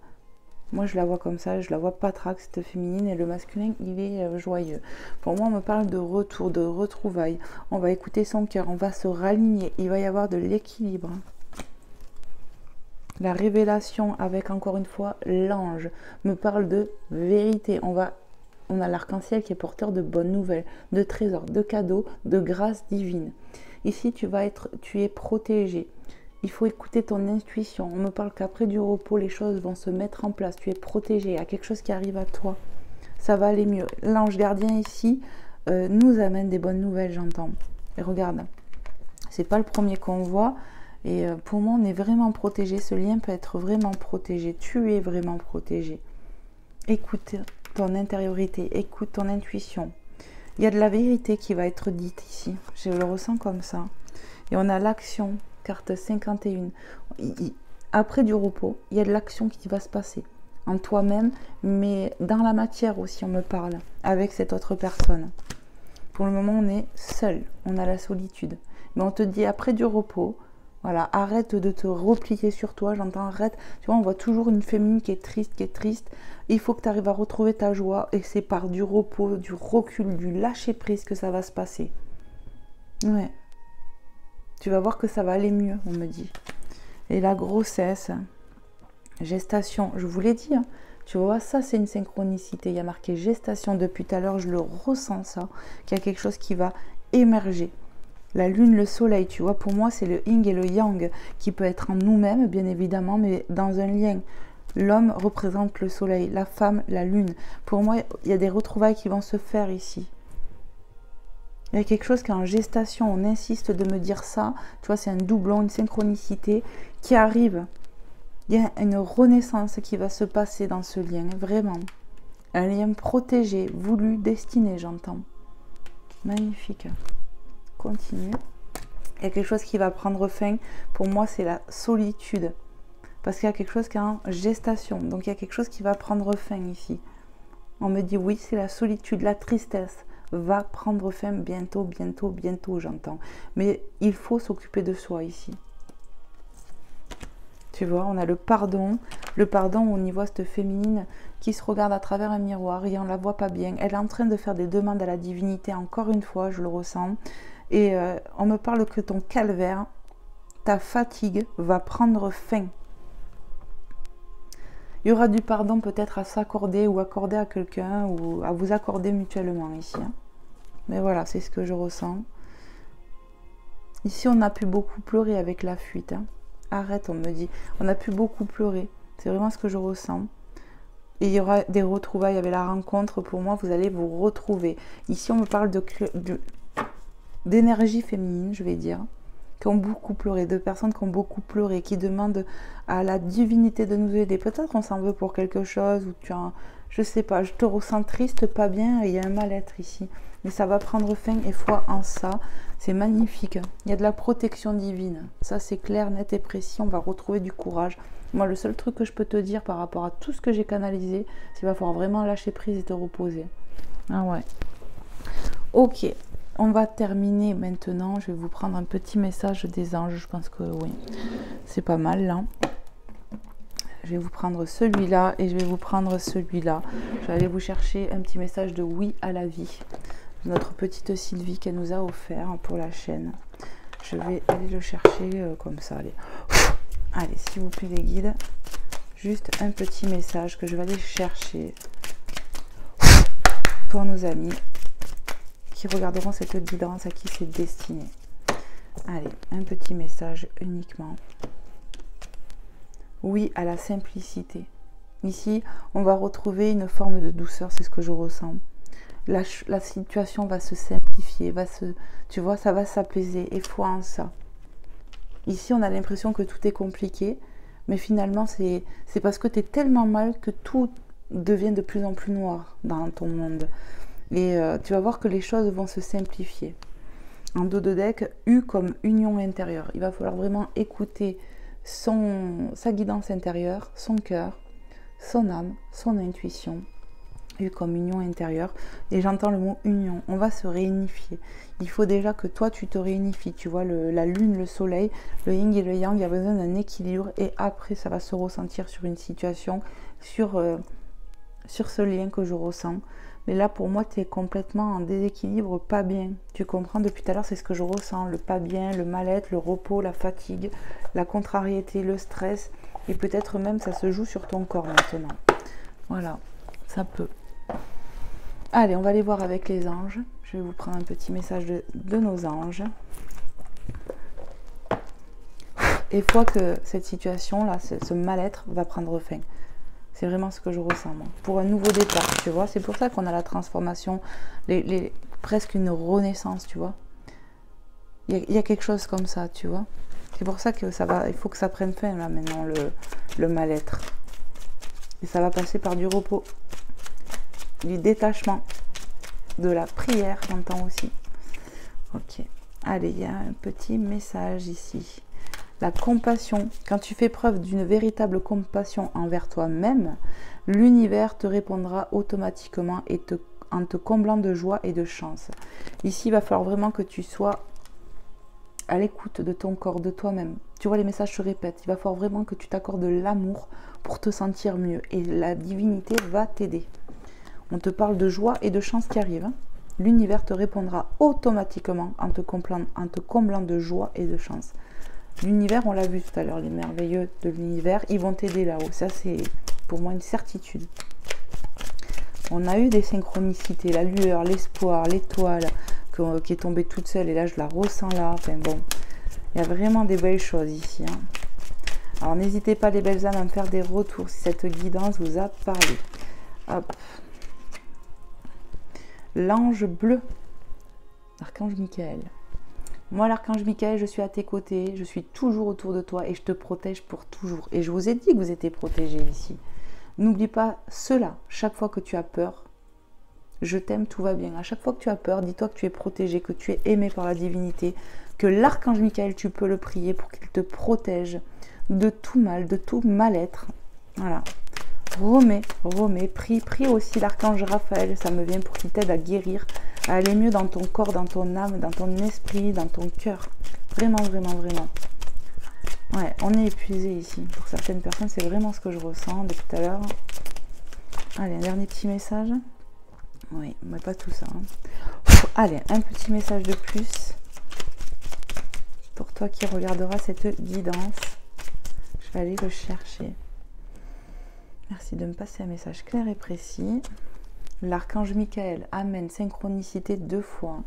Moi je la vois comme ça, je la vois patraque cette féminine, et le masculin il est joyeux. Pour moi on me parle de retour, de retrouvailles. On va écouter son cœur, on va se raligner, il va y avoir de l'équilibre. La révélation avec encore une fois l'ange me parle de vérité. On a l'arc-en-ciel qui est porteur de bonnes nouvelles, de trésors, de cadeaux, de grâce divine. Ici, tu es protégé. Il faut écouter ton intuition. On me parle qu'après du repos, les choses vont se mettre en place. Tu es protégé. Il y a quelque chose qui arrive à toi. Ça va aller mieux. L'ange gardien ici nous amène des bonnes nouvelles, j'entends. Et regarde, c'est pas le premier qu'on voit. Et pour moi, on est vraiment protégé. Ce lien peut être vraiment protégé. Tu es vraiment protégé. Écoute ton intériorité, écoute ton intuition. Il y a de la vérité qui va être dite ici. Je le ressens comme ça. Et on a l'action, carte 51. Après du repos, il y a de l'action qui va se passer en toi-même, mais dans la matière aussi, on me parle avec cette autre personne. Pour le moment, on est seul, on a la solitude. Mais on te dit après du repos, voilà, arrête de te replier sur toi, j'entends arrête. Tu vois, on voit toujours une féminine qui est triste, Il faut que tu arrives à retrouver ta joie et c'est par du repos, du recul, du lâcher prise que ça va se passer. Ouais. Tu vas voir que ça va aller mieux, on me dit. Et la grossesse, gestation, je vous l'ai dit, hein. Tu vois, ça c'est une synchronicité. Il y a marqué gestation depuis tout à l'heure, je le ressens ça, qu'il y a quelque chose qui va émerger. La lune, le soleil, tu vois, pour moi c'est le yin et le yang qui peut être en nous-mêmes, bien évidemment, mais dans un lien. L'homme représente le soleil, la femme, la lune. Pour moi, il y a des retrouvailles qui vont se faire ici. Il y a quelque chose qui est en gestation, on insiste de me dire ça. Tu vois, c'est un doublon, une synchronicité qui arrive. Il y a une renaissance qui va se passer dans ce lien, vraiment. Un lien protégé, voulu, destiné, j'entends. Magnifique. Continue. Il y a quelque chose qui va prendre fin. Pour moi, c'est la solitude. Parce qu'il y a quelque chose qui est en gestation. Donc, il y a quelque chose qui va prendre fin ici. On me dit, oui, c'est la solitude, la tristesse va prendre fin bientôt, bientôt, bientôt, j'entends. Mais il faut s'occuper de soi ici. Tu vois, on a le pardon. Le pardon, on y voit cette féminine qui se regarde à travers un miroir et on la voit pas bien. Elle est en train de faire des demandes à la divinité, encore une fois, je le ressens. Et on me parle que ton calvaire, ta fatigue va prendre fin. Il y aura du pardon peut-être à s'accorder ou accorder à quelqu'un ou à vous accorder mutuellement ici. Hein. Mais voilà, c'est ce que je ressens. Ici, on a pu beaucoup pleurer avec la fuite. Hein. Arrête, on me dit. On a pu beaucoup pleurer. C'est vraiment ce que je ressens. Et il y aura des retrouvailles avec la rencontre. Pour moi, vous allez vous retrouver. Ici, on me parle d'énergie féminine, je vais dire, qui ont beaucoup pleuré, de personnes qui ont beaucoup pleuré, qui demandent à la divinité de nous aider. Peut-être on s'en veut pour quelque chose, ou tu as, je sais pas, je te ressens triste, pas bien, et il y a un mal-être ici. Mais ça va prendre fin, et foi en ça, c'est magnifique. Il y a de la protection divine, ça c'est clair, net et précis, on va retrouver du courage. Moi, le seul truc que je peux te dire par rapport à tout ce que j'ai canalisé, c'est qu'il va falloir vraiment lâcher prise et te reposer. Ah ouais. Ok. On va terminer maintenant. Je vais vous prendre un petit message des anges. Je pense que oui, c'est pas mal là. Je vais vous prendre celui-là et je vais vous prendre celui-là. Je vais aller vous chercher un petit message de oui à la vie. Notre petite Sylvie qu'elle nous a offert pour la chaîne. Je vais aller le chercher comme ça. Allez, allez, s'il vous plaît les guides. Juste un petit message que je vais aller chercher pour nos amis qui regarderont cette guidance, à qui c'est destiné. Allez, un petit message uniquement. Oui à la simplicité. Ici, on va retrouver une forme de douceur, c'est ce que je ressens. La situation va se simplifier, tu vois, ça va s'apaiser, et foi en ça. Ici, on a l'impression que tout est compliqué, mais finalement, c'est parce que tu es tellement mal que tout devient de plus en plus noir dans ton monde. Et tu vas voir que les choses vont se simplifier. En dos de deck, U comme union intérieure. Il va falloir vraiment écouter sa guidance intérieure, son cœur, son âme, son intuition. U comme union intérieure. Et j'entends le mot union. On va se réunifier. Il faut déjà que toi, tu te réunifies. Tu vois, la lune, le soleil, le yin et le yang, il y a besoin d'un équilibre. Et après, ça va se ressentir sur une situation, sur ce lien que je ressens. Mais là, pour moi, tu es complètement en déséquilibre, pas bien. Tu comprends, depuis tout à l'heure, c'est ce que je ressens. Le pas bien, le mal-être, le repos, la fatigue, la contrariété, le stress. Et peut-être même, ça se joue sur ton corps maintenant. Voilà, ça peut. Allez, on va aller voir avec les anges. Je vais vous prendre un petit message de nos anges. Et fois que cette situation-là, ce mal-être va prendre fin. C'est vraiment ce que je ressens, moi. Pour un nouveau départ, tu vois. C'est pour ça qu'on a la transformation, presque une renaissance, tu vois. Il y a quelque chose comme ça, tu vois. C'est pour ça que ça va, il faut que ça prenne fin, là, maintenant, le mal-être. Et ça va passer par du repos, du détachement, de la prière, j'entends aussi. Ok. Allez, il y a un petit message ici. La compassion, quand tu fais preuve d'une véritable compassion envers toi-même, l'univers te répondra automatiquement et en te comblant de joie et de chance. Ici, il va falloir vraiment que tu sois à l'écoute de ton corps, de toi-même. Tu vois, les messages se répètent. Il va falloir vraiment que tu t'accordes de l'amour pour te sentir mieux. Et la divinité va t'aider. On te parle de joie et de chance qui arrivent. Hein. L'univers te répondra automatiquement en te comblant de joie et de chance. L'univers, on l'a vu tout à l'heure, les merveilleux de l'univers, ils vont t'aider là-haut. Ça, c'est pour moi une certitude. On a eu des synchronicités, la lueur, l'espoir, l'étoile qui est tombée toute seule. Et là, je la ressens là. Enfin bon, il y a vraiment des belles choses ici. Hein. Alors, n'hésitez pas, les belles âmes, à me faire des retours si cette guidance vous a parlé. Hop. L'ange bleu, l'archange Michael. Moi, l'archange Michael, je suis à tes côtés, je suis toujours autour de toi et je te protège pour toujours. Et je vous ai dit que vous étiez protégés ici. N'oublie pas cela, chaque fois que tu as peur, je t'aime, tout va bien. À chaque fois que tu as peur, dis-toi que tu es protégé, que tu es aimé par la divinité, que l'archange Michael, tu peux le prier pour qu'il te protège de tout mal, de tout mal-être. Voilà. Remets, prie aussi l'archange Raphaël, ça me vient pour qu'il t'aide à guérir, à aller mieux dans ton corps, dans ton âme, dans ton esprit, dans ton cœur. Vraiment, vraiment, vraiment. Ouais, on est épuisé ici. Pour certaines personnes, c'est vraiment ce que je ressens depuis tout à l'heure. Allez, un dernier petit message. Oui, mais pas tout ça. Hein. Allez, un petit message de plus pour toi qui regarderas cette guidance. Je vais aller le chercher. Merci de me passer un message clair et précis. L'archange Michael amène synchronicité 2 fois.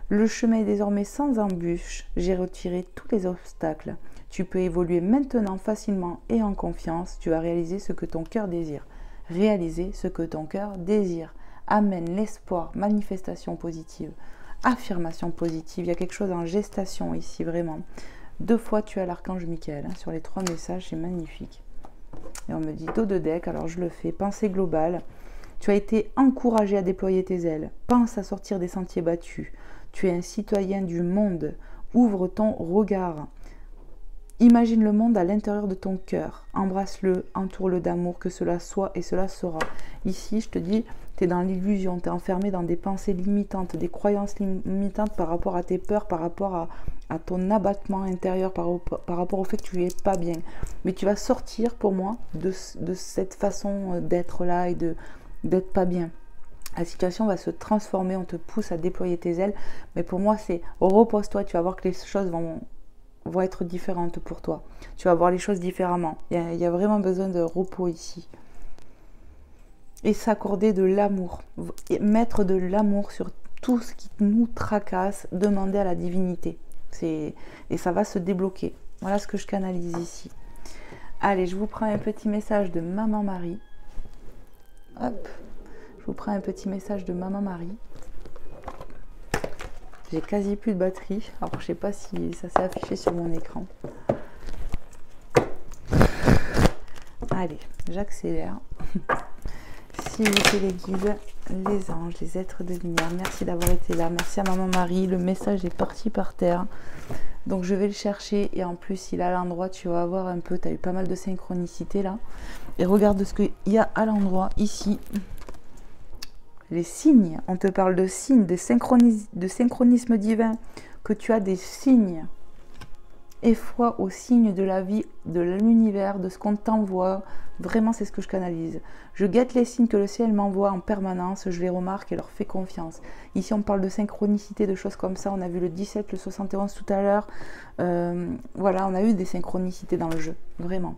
Le chemin est désormais sans embûche. J'ai retiré tous les obstacles. Tu peux évoluer maintenant facilement et en confiance. Tu vas réaliser ce que ton cœur désire. réaliser ce que ton cœur désire. Amène l'espoir, manifestation positive, affirmation positive. Il y a quelque chose en gestation ici, vraiment. 2 fois, tu as l'archange Michael. Sur les 3 messages, c'est magnifique. Et on me dit dos de deck, alors je le fais. Pensée globale. Tu as été encouragé à déployer tes ailes. Pense à sortir des sentiers battus. Tu es un citoyen du monde. Ouvre ton regard. Imagine le monde à l'intérieur de ton cœur. Embrasse-le, entoure-le d'amour, que cela soit et cela sera. Ici, je te dis, tu es dans l'illusion, tu es enfermé dans des pensées limitantes, des croyances limitantes par rapport à tes peurs, par rapport à ton abattement intérieur, par rapport au fait que tu n'es pas bien. Mais tu vas sortir, pour moi, de cette façon d'être là et d'être pas bien. La situation va se transformer, on te pousse à déployer tes ailes. Mais pour moi, c'est repose-toi, tu vas voir que les choses vont être différentes pour toi. Tu vas voir les choses différemment. Il y a vraiment besoin de repos ici. Et s'accorder de l'amour. Mettre de l'amour sur tout ce qui nous tracasse. Demander à la divinité. Et ça va se débloquer. Voilà ce que je canalise ici. Allez, je vous prends un petit message de Maman Marie. Hop. Je vous prends un petit message de Maman Marie. J'ai quasi plus de batterie. Alors, je sais pas si ça s'est affiché sur mon écran. Allez, j'accélère. Si vous êtes les guides, les anges, les êtres de lumière, merci d'avoir été là. Merci à Maman Marie. Le message est parti par terre. Donc, je vais le chercher. Et en plus, il est à l'endroit. Tu vas voir un peu. Tu as eu pas mal de synchronicité là. Et regarde ce qu'il y a à l'endroit ici. Les signes, on te parle de signes, de synchronisme divin, que tu as des signes. Et foi aux signes de la vie, de l'univers, de ce qu'on t'envoie. Vraiment, c'est ce que je canalise. Je guette les signes que le ciel m'envoie en permanence, je les remarque et leur fais confiance. Ici, on parle de synchronicité, de choses comme ça. On a vu le 17, le 71 tout à l'heure. Voilà, on a eu des synchronicités dans le jeu, vraiment.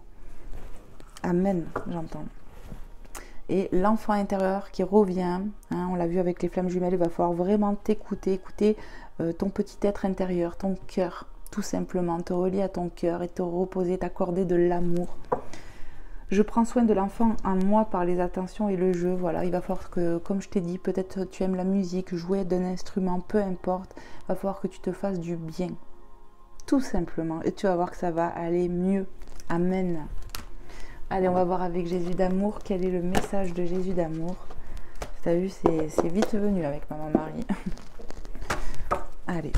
Amen, j'entends. Et l'enfant intérieur qui revient, hein, on l'a vu avec les flammes jumelles, il va falloir vraiment t'écouter, écouter ton petit être intérieur, ton cœur, tout simplement, te relier à ton cœur et te reposer, t'accorder de l'amour. Je prends soin de l'enfant en moi par les attentions et le jeu, voilà, il va falloir que, comme je t'ai dit, peut-être tu aimes la musique, jouer d'un instrument, peu importe, il va falloir que tu te fasses du bien, tout simplement, et tu vas voir que ça va aller mieux. Amen. Allez, on va voir avec Jésus d'amour, quel est le message de Jésus d'amour. Tu as vu, c'est vite venu avec Maman Marie. Allez,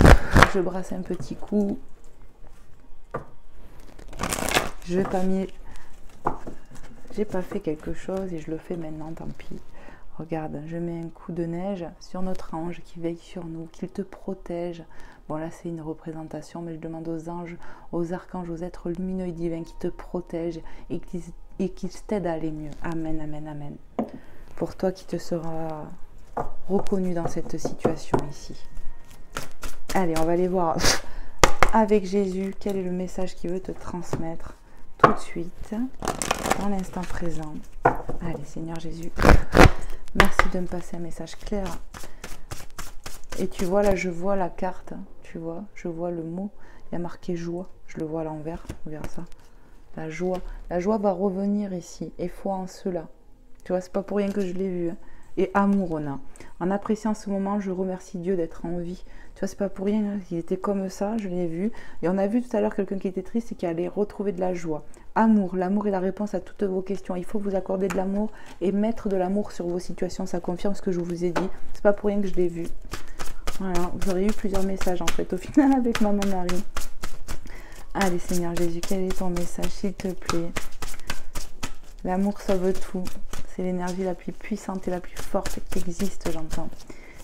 je brasse un petit coup. Je n'ai pas fait quelque chose et je le fais maintenant, tant pis. Regarde, je mets un coup de neige sur notre ange qui veille sur nous, qu'il te protège. Bon, là, c'est une représentation, mais je demande aux anges, aux archanges, aux êtres lumineux et divins qui te protègent et qui t'aident à aller mieux. Amen, amen, amen. Pour toi qui te seras reconnu dans cette situation ici. Allez, on va aller voir avec Jésus quel est le message qu'il veut te transmettre tout de suite, dans l'instant présent. Allez, Seigneur Jésus, merci de me passer un message clair. Et tu vois, là, je vois la carte, tu vois, je vois le mot, il y a marqué joie, je le vois à l'envers, regarde ça. La joie va revenir ici, et foi en cela. Tu vois, c'est pas pour rien que je l'ai vu. Hein. Et amour, on a. En appréciant ce moment, je remercie Dieu d'être en vie. Tu vois, c'est pas pour rien, hein. Il était comme ça, je l'ai vu. Et on a vu tout à l'heure quelqu'un qui était triste et qui allait retrouver de la joie. Amour, l'amour est la réponse à toutes vos questions. Il faut vous accorder de l'amour et mettre de l'amour sur vos situations. Ça confirme ce que je vous ai dit. C'est pas pour rien que je l'ai vu. Voilà, vous aurez eu plusieurs messages en fait au final avec Maman Marie. Allez Seigneur Jésus, quel est ton message s'il te plaît? L'amour sauve tout. C'est l'énergie la plus puissante et la plus forte qui existe, j'entends.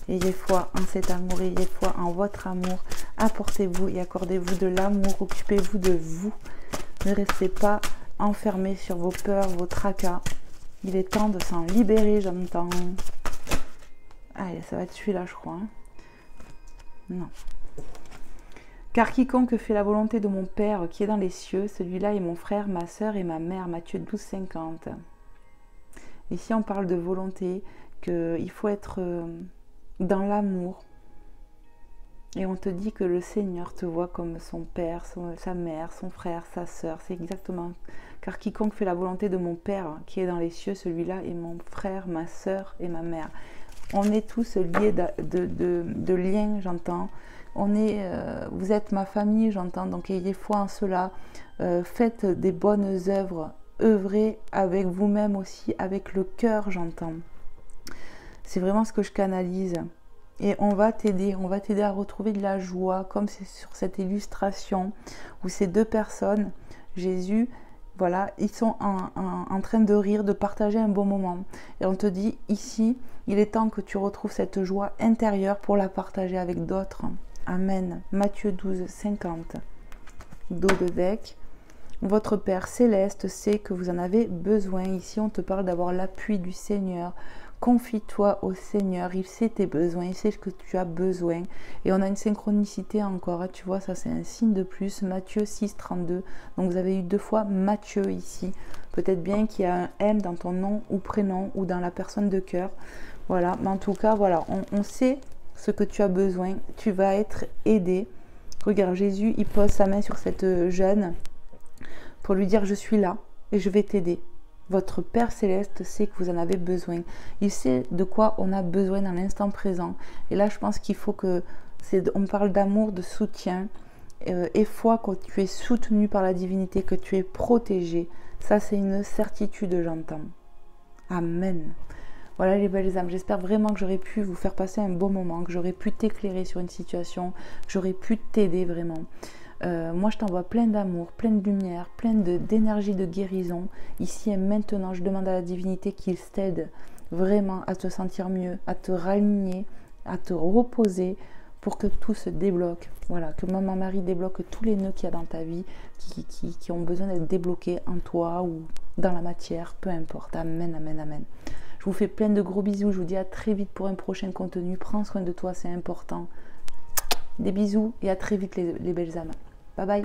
Ayez foi en cet amour, ayez foi en votre amour. Apportez-vous et accordez-vous de l'amour. Occupez-vous de vous. Ne restez pas enfermés sur vos peurs, vos tracas. Il est temps de s'en libérer, j'entends. Allez, ça va être celui-là, je crois. Hein. Non. Car quiconque fait la volonté de mon Père qui est dans les cieux, celui-là est mon frère, ma sœur et ma mère. Matthieu 12, 50. Ici, on parle de volonté, qu'il faut être dans l'amour. Et on te dit que le Seigneur te voit comme son père, sa mère, son frère, sa sœur. C'est exactement. Car quiconque fait la volonté de mon Père qui est dans les cieux, celui-là est mon frère, ma sœur et ma mère. On est tous liés de liens, j'entends. Vous êtes ma famille, j'entends. Donc ayez foi en cela. Faites des bonnes œuvres. Œuvrez avec vous-même aussi, avec le cœur, j'entends. C'est vraiment ce que je canalise. Et on va t'aider à retrouver de la joie, comme c'est sur cette illustration où ces deux personnes, Jésus, voilà, ils sont en train de rire, de partager un bon moment. Et on te dit ici, il est temps que tu retrouves cette joie intérieure pour la partager avec d'autres. Amen. Matthieu 12, 50. Dos de bec. Votre Père Céleste sait que vous en avez besoin. Ici, on te parle d'avoir l'appui du Seigneur. Confie-toi au Seigneur, il sait tes besoins, il sait ce que tu as besoin. Et on a une synchronicité encore, hein, tu vois, ça c'est un signe de plus, Matthieu 6, 32. Donc vous avez eu 2 fois Matthieu ici. Peut-être bien qu'il y a un M dans ton nom ou prénom ou dans la personne de cœur. Voilà, mais en tout cas, voilà, on sait ce que tu as besoin, tu vas être aidé. Regarde, Jésus, il pose sa main sur cette jeune pour lui dire, je suis là et je vais t'aider. Votre Père Céleste sait que vous en avez besoin. Il sait de quoi on a besoin dans l'instant présent. Et là, je pense qu'il faut que... On parle d'amour, de soutien. Et foi que tu es soutenu par la divinité, que tu es protégé. Ça, c'est une certitude, j'entends. Amen. Voilà les belles âmes. J'espère vraiment que j'aurais pu vous faire passer un bon moment, que j'aurais pu t'éclairer sur une situation, que j'aurais pu t'aider vraiment. Moi je t'envoie plein d'amour, plein de lumière, plein d'énergie de guérison. Ici et maintenant, je demande à la divinité qu'il t'aide vraiment à te sentir mieux, à te raligner, à te reposer pour que tout se débloque. Voilà, que Maman Marie débloque tous les nœuds qu'il y a dans ta vie qui ont besoin d'être débloqués en toi ou dans la matière, peu importe. Amen, amen, amen. Je vous fais plein de gros bisous, je vous dis à très vite pour un prochain contenu. Prends soin de toi, c'est important. Des bisous et à très vite les belles âmes. Bye bye.